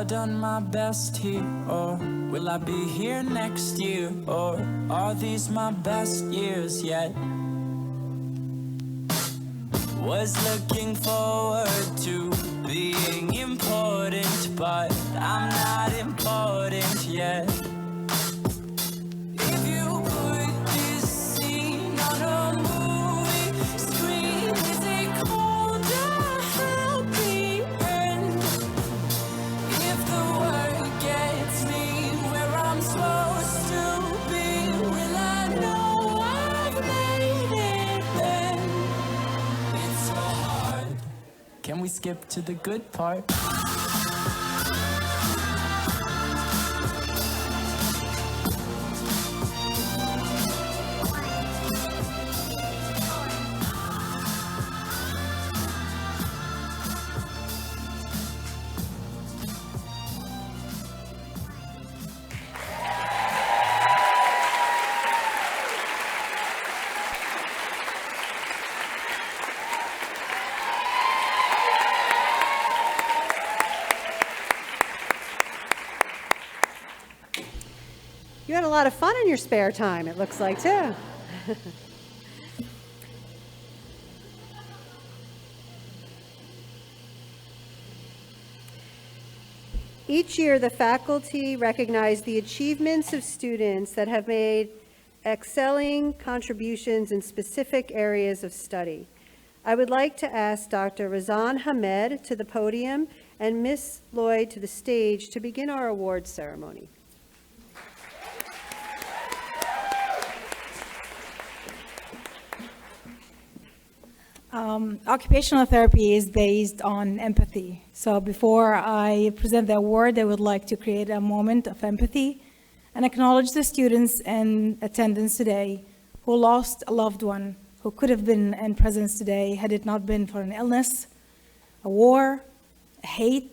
ever done my best here? Or will I be here next year? Or are these my best years yet? Was looking forward to being important, but I'm not important yet. If you put this scene on a movie screen, is it called a happy end? If the work gets me where I'm supposed to be, will I know I've made it then? It's so hard. Can we skip to the good part?
You had a lot of fun in your spare time, it looks like, too. Each year, the faculty recognize the achievements of students that have made excelling contributions in specific areas of study. I would like to ask Dr. Razan Hamed to the podium and Ms. Lloyd to the stage to begin our awards ceremony.
Occupational therapy is based on empathy. So before I present the award, I would like to create a moment of empathy and acknowledge the students in attendance today who lost a loved one who could have been in presence today had it not been for an illness, a war, hate,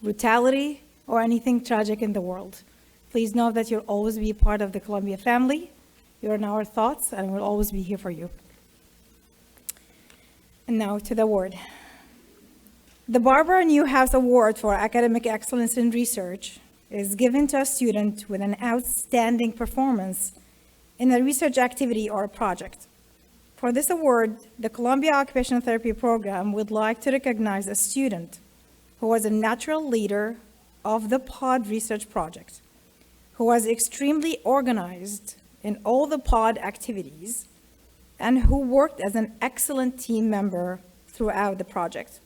brutality, or anything tragic in the world. Please know that you'll always be part of the Columbia family. You're in our thoughts, and we'll always be here for you. And now to the award. The Barbara Newhouse Award for Academic Excellence in Research is given to a student with an outstanding performance in a research activity or a project. For this award, the Columbia Occupational Therapy Program would like to recognize a student who was a natural leader of the POD research project, who was extremely organized in all the POD activities, and who worked as an excellent team member throughout the project.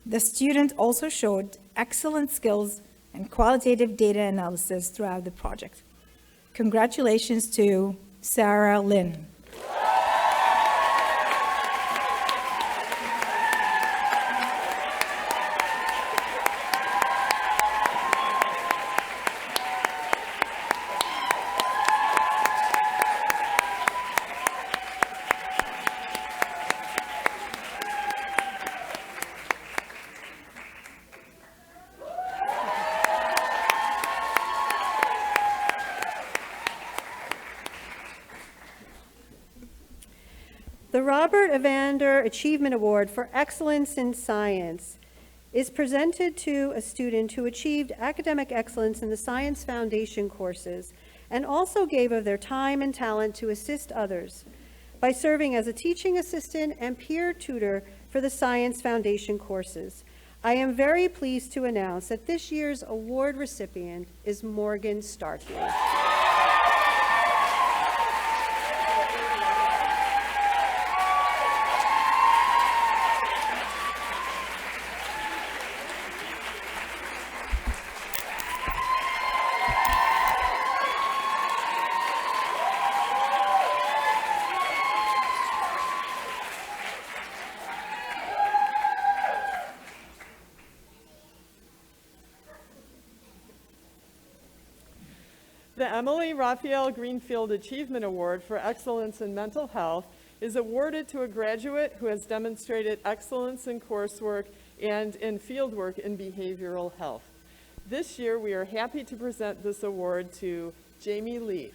The student also showed excellent skills and qualitative data analysis throughout the project. Congratulations to Sarah Lynn.
The Robert Evander Achievement Award for Excellence in Science is presented to a student who achieved academic excellence in the Science Foundation courses and also gave of their time and talent to assist others by serving as a teaching assistant and peer tutor for the Science Foundation courses. I am very pleased to announce that this year's award recipient is Morgan Starkey.
The Emily Raphael Greenfield Achievement Award for Excellence in Mental Health is awarded to a graduate who has demonstrated excellence in coursework and in fieldwork in behavioral health. This year, we are happy to present this award to Jamie Leaf.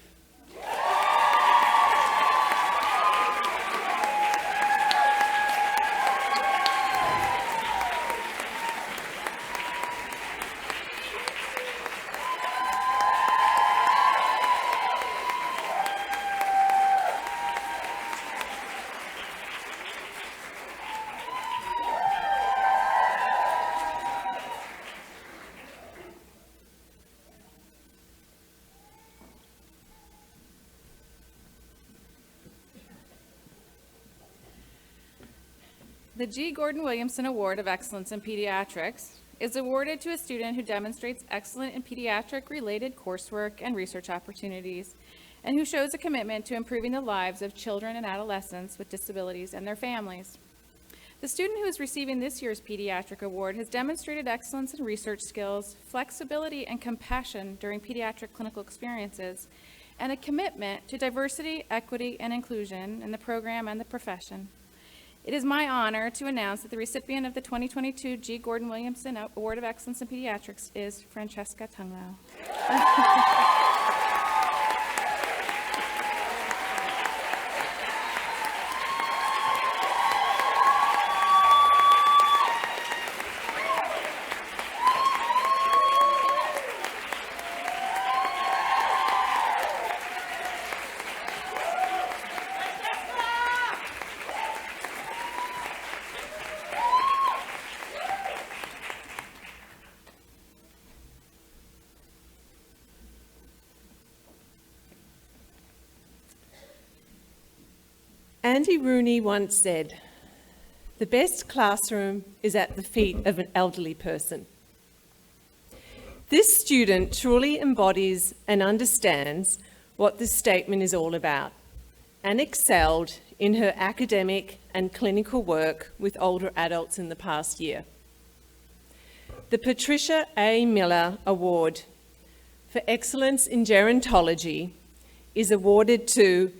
The G. Gordon Williamson Award of Excellence in Pediatrics is awarded to a student who demonstrates excellence in pediatric-related coursework and research opportunities, and who shows a commitment to improving the lives of children and adolescents with disabilities and their families. The student who is receiving this year's Pediatric Award has demonstrated excellence in research skills, flexibility and compassion during pediatric clinical experiences, and a commitment to diversity, equity, and inclusion in the program and the profession. It is my honor to announce that the recipient of the 2022 G. Gordon Williamson Award of Excellence in Pediatrics is Francesca Tunglau.
Andy Rooney once said, "The best classroom is at the feet of an elderly person." This student truly embodies and understands what this statement is all about, and excelled in her academic and clinical work with older adults in the past year. The Patricia A. Miller Award for Excellence in Gerontology is awarded to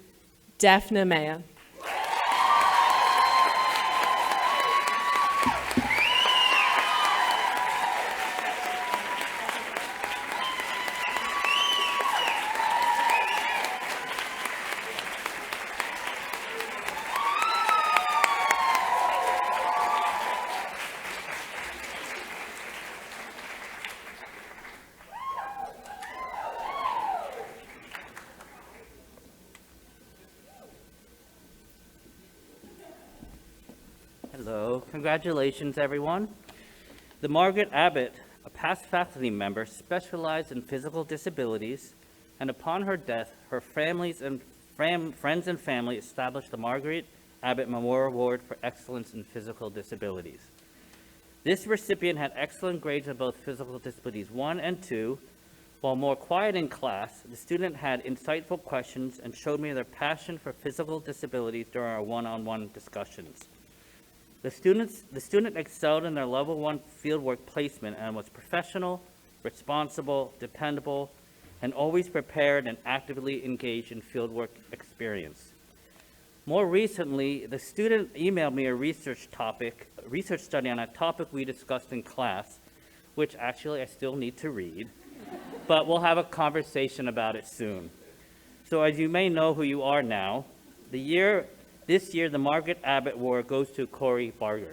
Daphne Mayer.
Hello, congratulations everyone. The Margaret Abbott, a past faculty member, specialized in physical disabilities, and upon her death, her families and friends and family established the Margaret Abbott Memorial Award for Excellence in Physical Disabilities. This recipient had excellent grades in both Physical Disabilities 1 and 2. While more quiet in class, the student had insightful questions and showed me their passion for physical disabilities during our one-on-one discussions. The student excelled in their level 1 fieldwork placement and was professional, responsible, dependable, and always prepared and actively engaged in fieldwork experience. More recently, the student emailed me a research study on a topic we discussed in class, which actually I still need to read, but we'll have a conversation about it soon. So as you may know who you are now, this year, the Margaret Abbott Award goes to Corey Barger.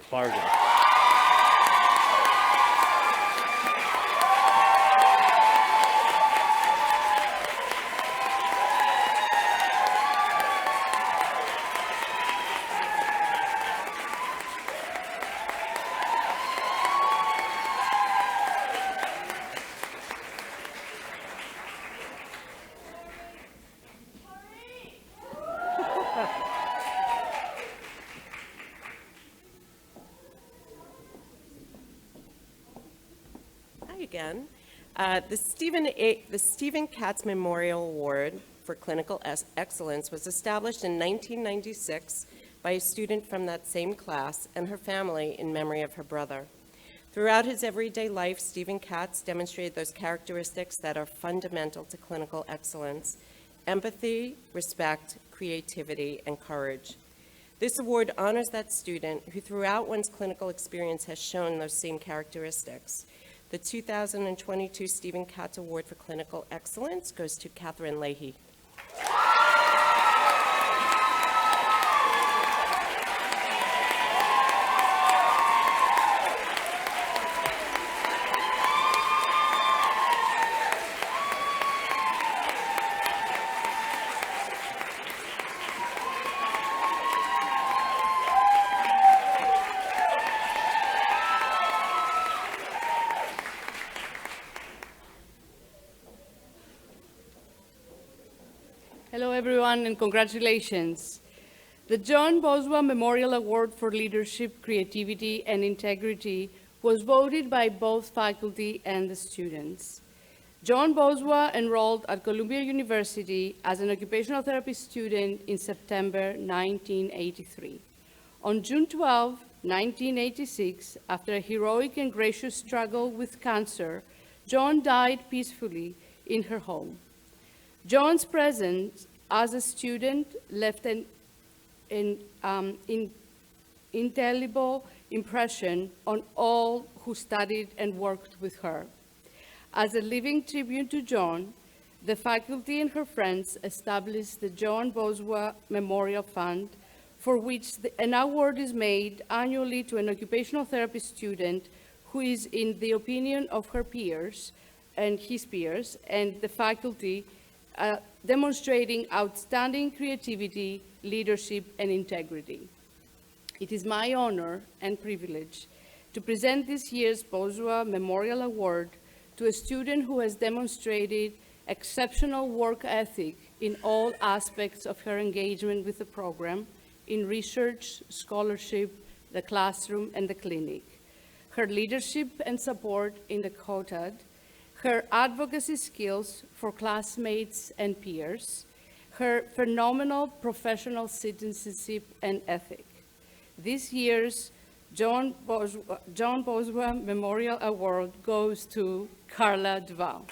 Again, the Stephen Katz Memorial Award for Clinical Excellence was established in 1996 by a student from that same class and her family in memory of her brother. Throughout his everyday life, Stephen Katz demonstrated those characteristics that are fundamental to clinical excellence: empathy, respect, creativity, and courage. This award honors that student who throughout one's clinical experience has shown those same characteristics. The 2022 Stephen Katz Award for Clinical Excellence goes to Catherine Leahy.
Hello everyone and congratulations.
The John Boswell Memorial Award for Leadership, Creativity, and Integrity was voted by both faculty and the students. John Boswell enrolled at Columbia University as an occupational therapy student in September 1983. On June 12, 1986, after a heroic and gracious struggle with cancer, John died peacefully in her home. John's presence as a student left an indelible impression on all who studied and worked with her. As a living tribute to John, the faculty and her friends established the John Boswell Memorial Fund, for which an award is made annually to an occupational therapy student who is, in the opinion of her peers and his peers and the faculty, demonstrating outstanding creativity, leadership, and integrity. It is my honor and privilege to present this year's Boswell Memorial Award to a student who has demonstrated exceptional work ethic in all aspects of her engagement with the program, in research, scholarship, the classroom, and the clinic. Her leadership and support in the COTAD, her advocacy skills for classmates and peers, her phenomenal professional citizenship and ethic. This year's John Boswell Memorial Award goes to Carla Duval.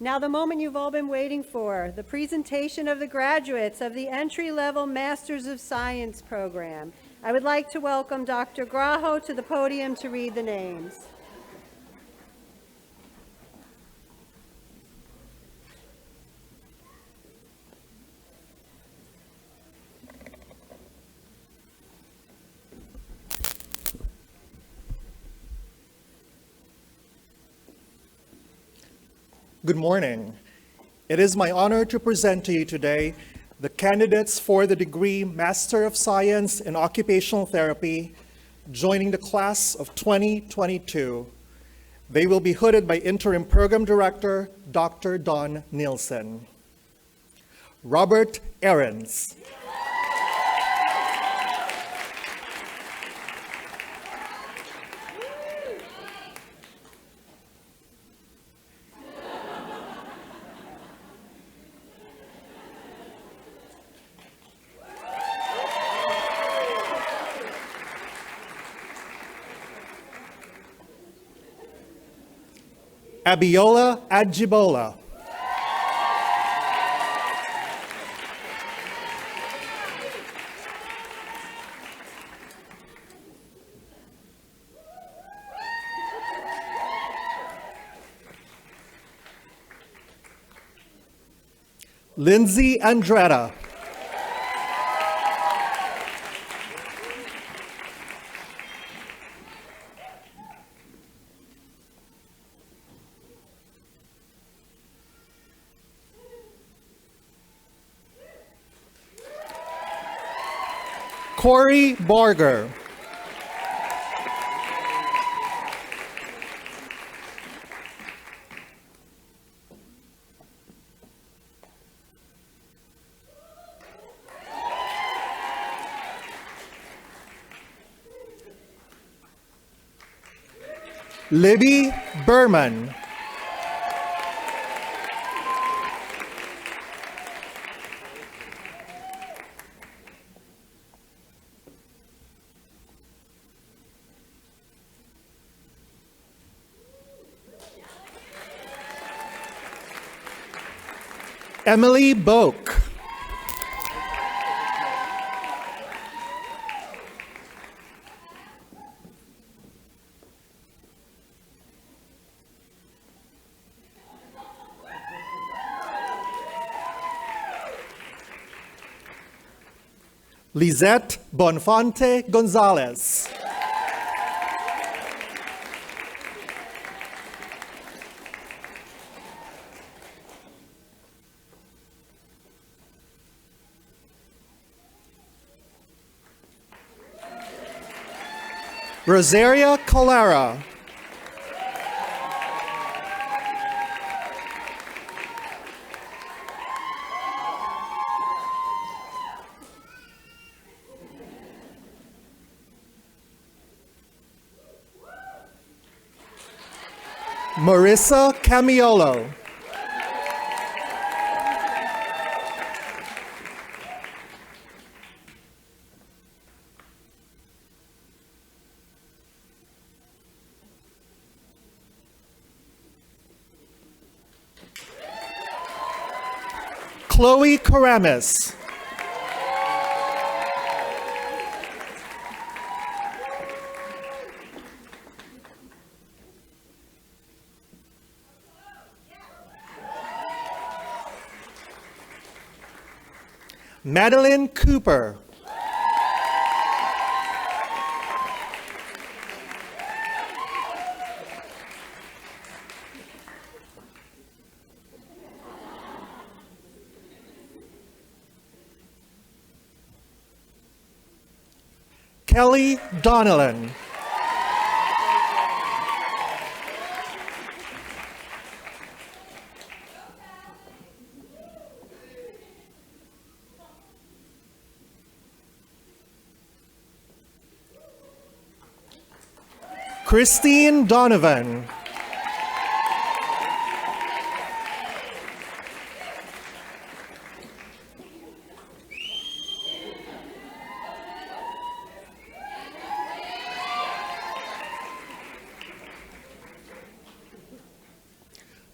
Now the moment you've all been waiting for, the presentation of the graduates of the entry-level Masters of Science program. I would like to welcome Dr. Grajo to the podium to read the names.
Good morning. It is my honor to present to you today the candidates for the degree Master of Science in Occupational Therapy joining the class of 2022. They will be hooded by Interim Program Director, Dr. Don Nielsen. Robert Ahrens. Abiola Ajibola. Lindsay Andretta. Corey Barger. Libby Berman. Emily Boak. Lizette Bonfante Gonzalez. Rosaria Calera. Marissa Camiolo. Chloe Karamis. Madeline Cooper. Kelly Donnellan. Christine Donovan.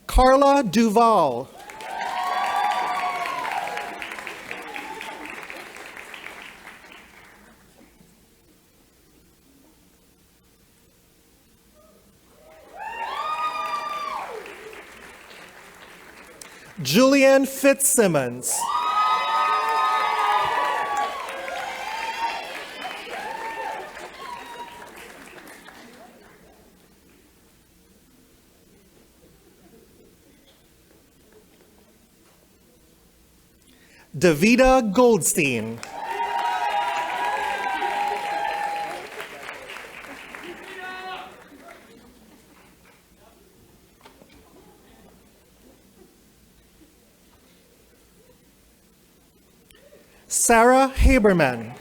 Carla Duval. Julianne Fitzsimmons. Davida Goldstein. Sarah Haberman.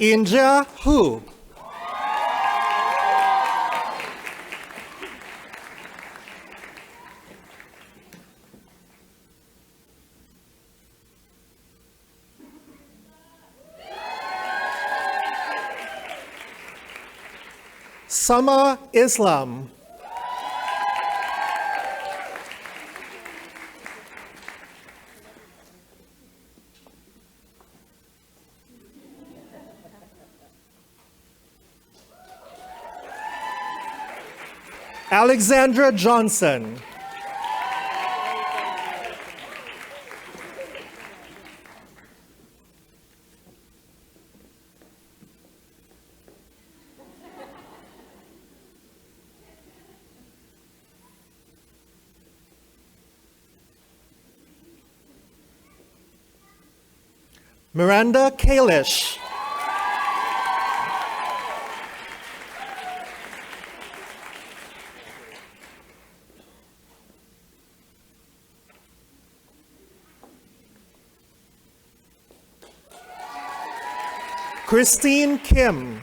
Inja Hu. Sama Islam. Alexandra Johnson. Miranda Kalish. Christine Kim.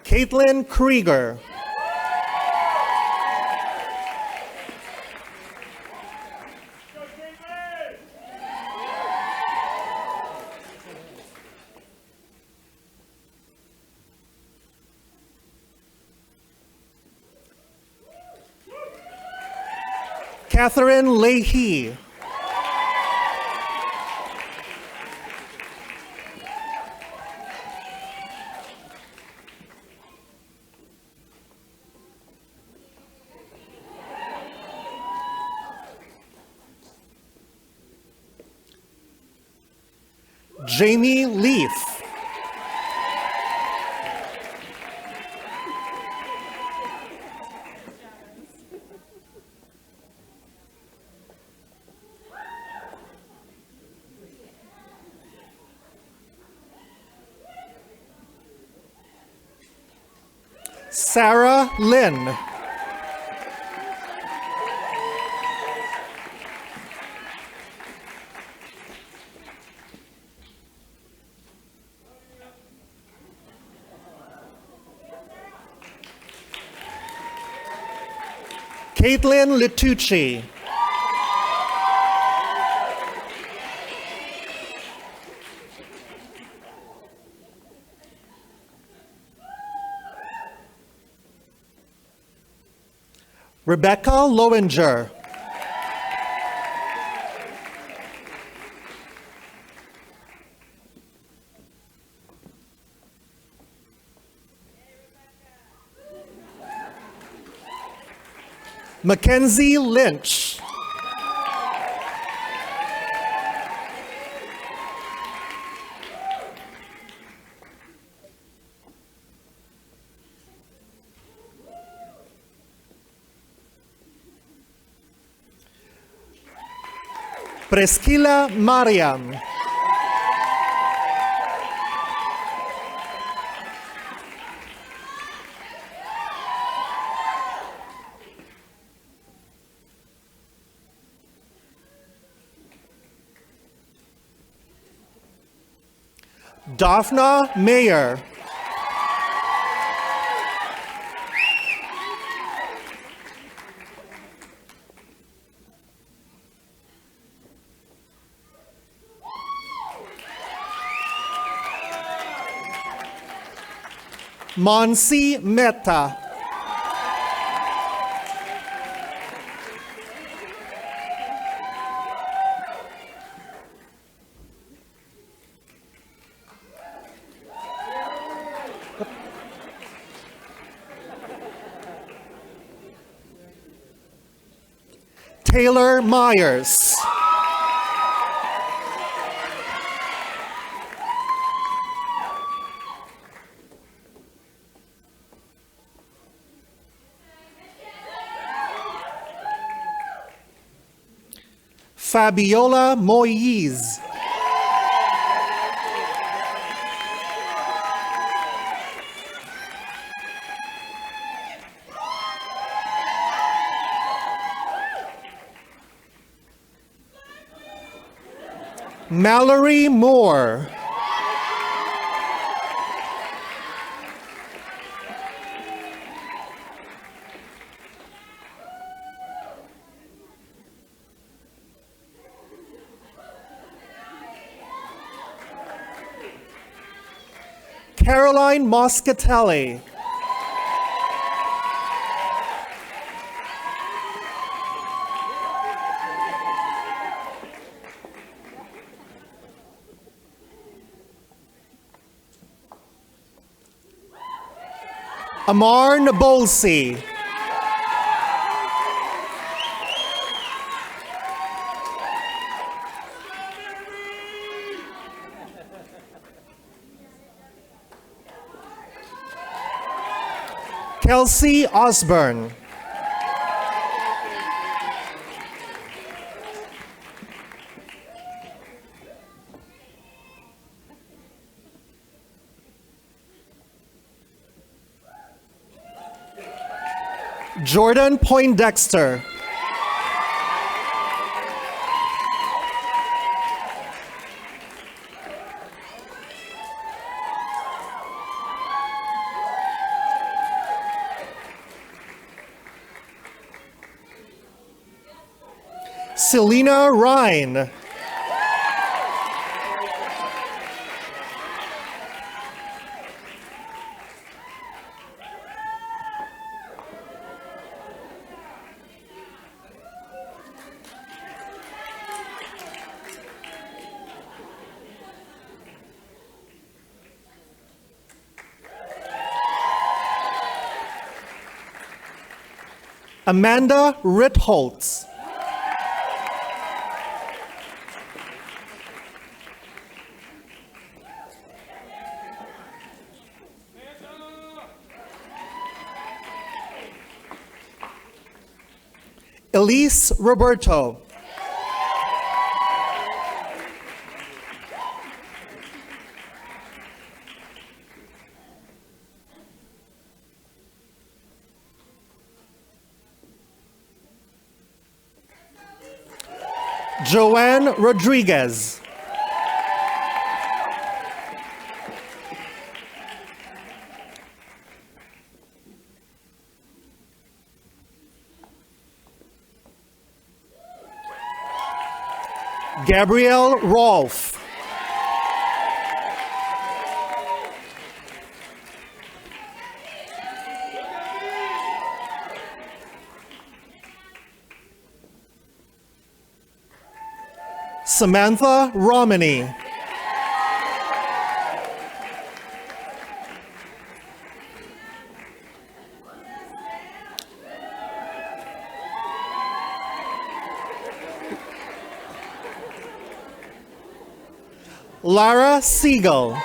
Caitlin Krieger. Catherine Leahy. Jamie Leaf. Sarah Lynn. Caitlin Litucci. Rebecca Lowinger. Mackenzie Lynch. Presquila Mariam. Daphna Mayer. Monsi Mehta. Taylor Myers. Fabiola Moise. Mallory Moore. Caroline Moscatelli. Amar Nabolsi. Kelsey Osborne. Jordan Poindexter. Selena Ryan. Amanda Ritholtz. Elise Roberto. Joanne Rodriguez. Gabrielle Rolfe. Samantha Romany. Lara Siegel.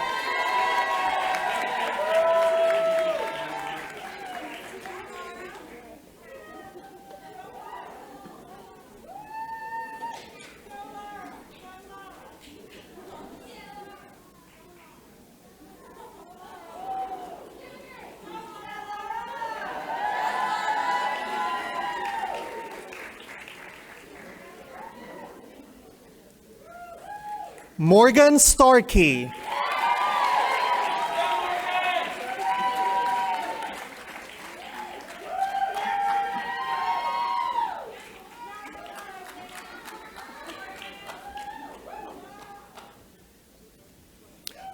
Morgan Starkey.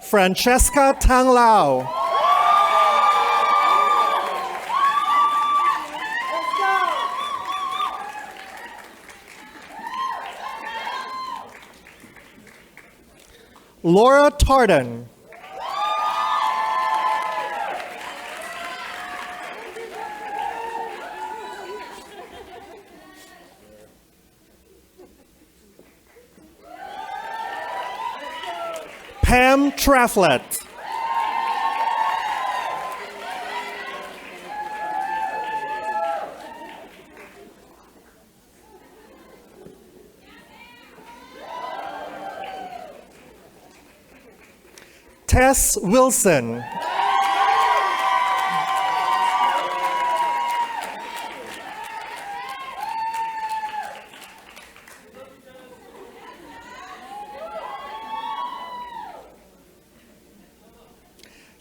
Francesca Tang Lao. Laura Tardan. Pam Traflett. Tess Wilson.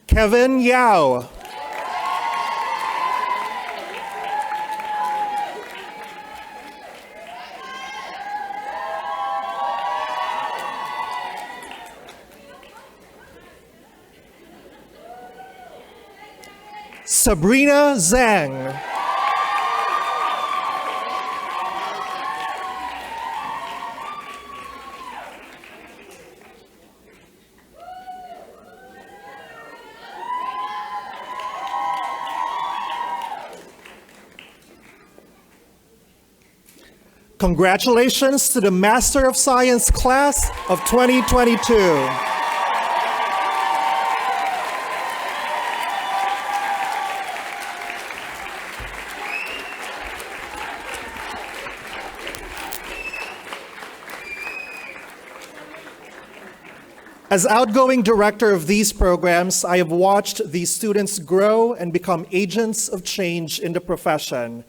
Kevin Yao. Sabrina Zhang. Congratulations to the Master of Science class of 2022. As outgoing director of these programs, I have watched these students grow and become agents of change in the profession.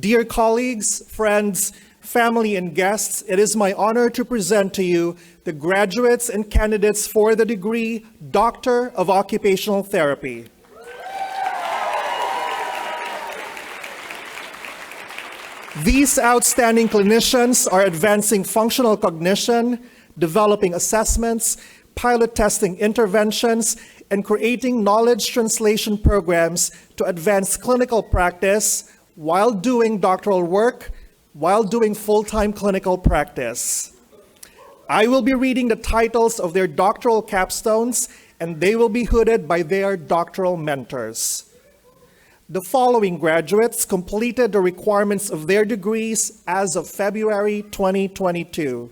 Dear colleagues, friends, family, and guests, it is my honor to present to you the graduates and candidates for the degree Doctor of Occupational Therapy. These outstanding clinicians are advancing functional cognition, developing assessments, pilot testing interventions, and creating knowledge translation programs to advance clinical practice while doing doctoral work, while doing full-time clinical practice. I will be reading the titles of their doctoral capstones, and they will be hooded by their doctoral mentors. The following graduates completed the requirements of their degrees as of February 2022.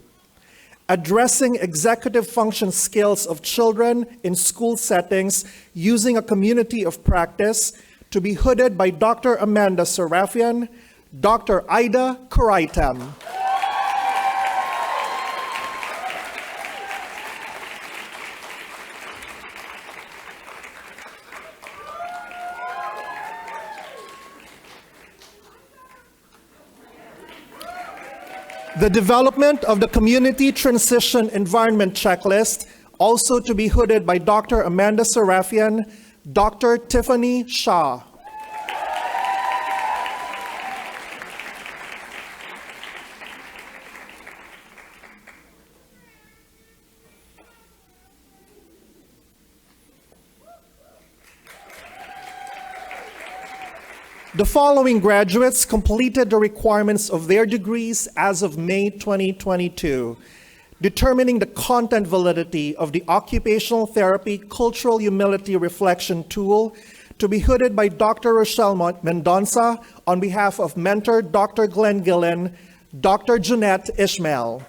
Addressing executive function skills of children in school settings using a community of practice, to be hooded by Dr. Amanda Serafian, Dr. Ida Kuraitam. The development of the Community Transition Environment Checklist, also to be hooded by Dr. Amanda Serafian, Dr. Tiffany Shah. The following graduates completed the requirements of their degrees as of May 2022, determining the content validity of the Occupational Therapy Cultural Humility Reflection Tool, to be hooded by Dr. Rochelle Mendonça on behalf of mentor Dr. Glenn Gillen, Dr. Jeanette Ishmael.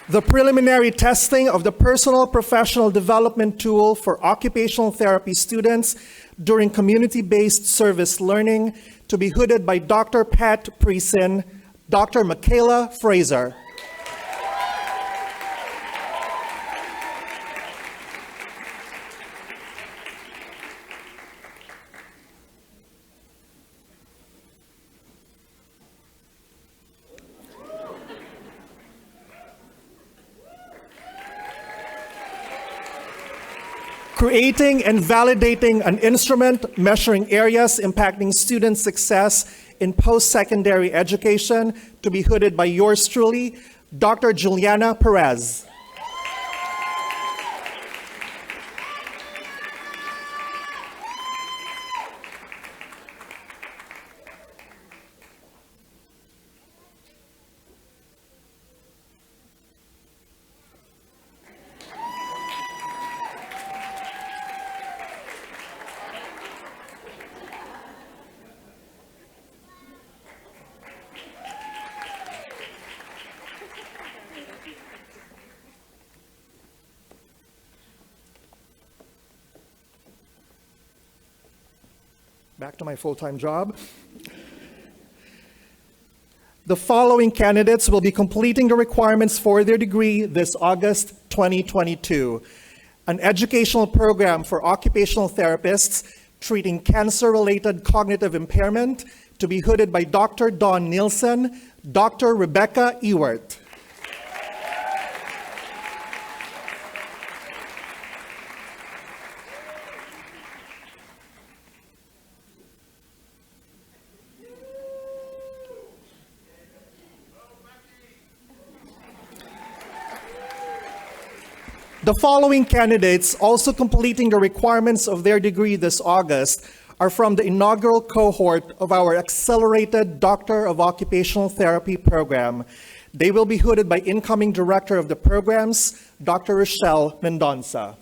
The preliminary testing of the Personal Professional Development Tool for Occupational Therapy students during community-based service learning, to be hooded by Dr. Pat Presin, Dr. Michaela Fraser. Creating and validating an instrument measuring areas impacting student success in post-secondary education, to be hooded by yours truly, Dr. Juliana Perez. Back to my full-time job. The following candidates will be completing the requirements for their degree this August 2022. An educational program for occupational therapists treating cancer-related cognitive impairment, to be hooded by Dr. Dawn Nielsen, Dr. Rebecca Ewert. The following candidates, also completing the requirements of their degree this August, are from the inaugural cohort of our Accelerated Doctor of Occupational Therapy program. They will be hooded by incoming director of the programs, Dr. Rochelle Mendonça.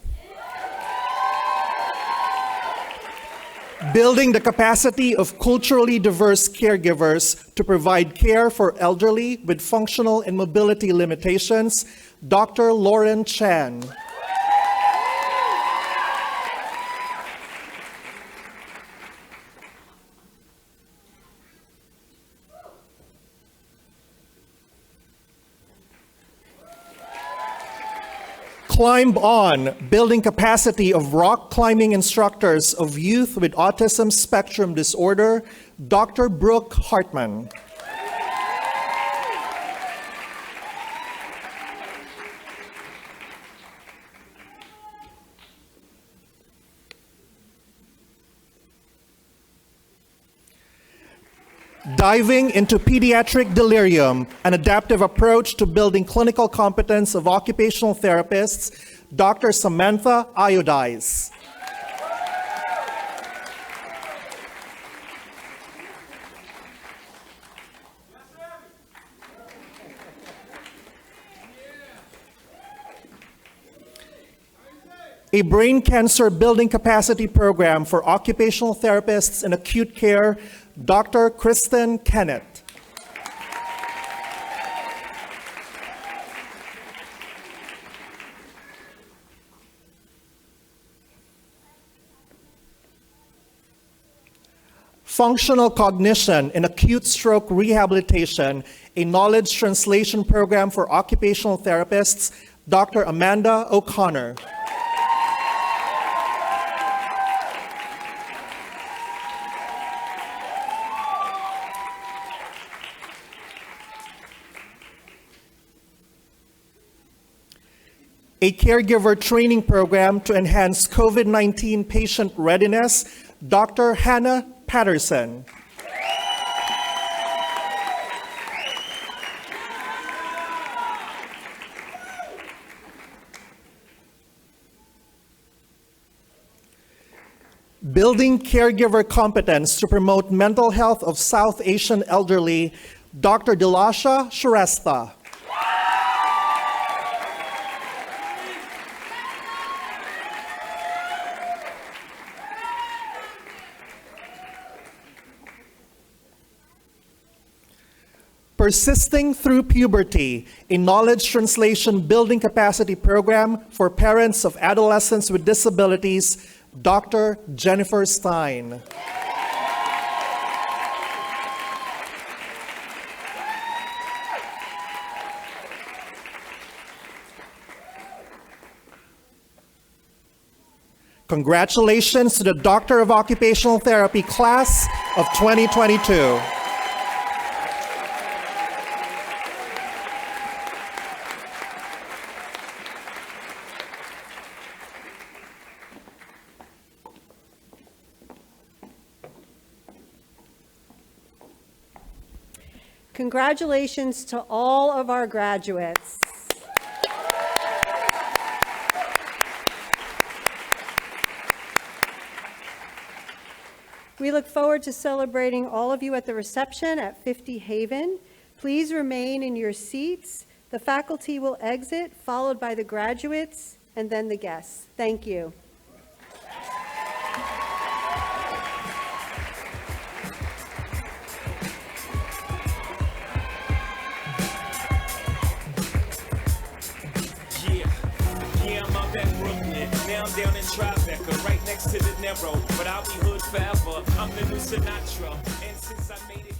Building the capacity of culturally diverse caregivers to provide care for elderly with functional and mobility limitations, Dr. Lauren Chan. Climb On, building capacity of rock climbing instructors of youth with autism spectrum disorder, Dr. Brooke Hartman. Diving into Pediatric Delirium, an adaptive approach to building clinical competence of occupational therapists, Dr. Samantha Iodize. A brain cancer building capacity program for occupational therapists in acute care, Dr. Kristen Kennett. Functional Cognition in Acute Stroke Rehabilitation, a knowledge translation program for occupational therapists, Dr. Amanda O'Connor. A caregiver training program to enhance COVID-19 patient readiness, Dr. Hannah Patterson. Building caregiver competence to promote mental health of South Asian elderly, Dr. Dilasha Shrestha. Persisting Through Puberty, a knowledge translation building capacity program for parents of adolescents with disabilities, Dr. Jennifer Stein. Congratulations to the Doctor of Occupational Therapy class of 2022.
Congratulations to all of our graduates. We look forward to celebrating all of you at the reception at 50 Haven. Please remain in your seats. The faculty will exit, followed by the graduates and then the guests. Thank you.
Down in Tribeca, right next to the narrow, but I'll be hood forever. I'm the new Sinatra, and since I made it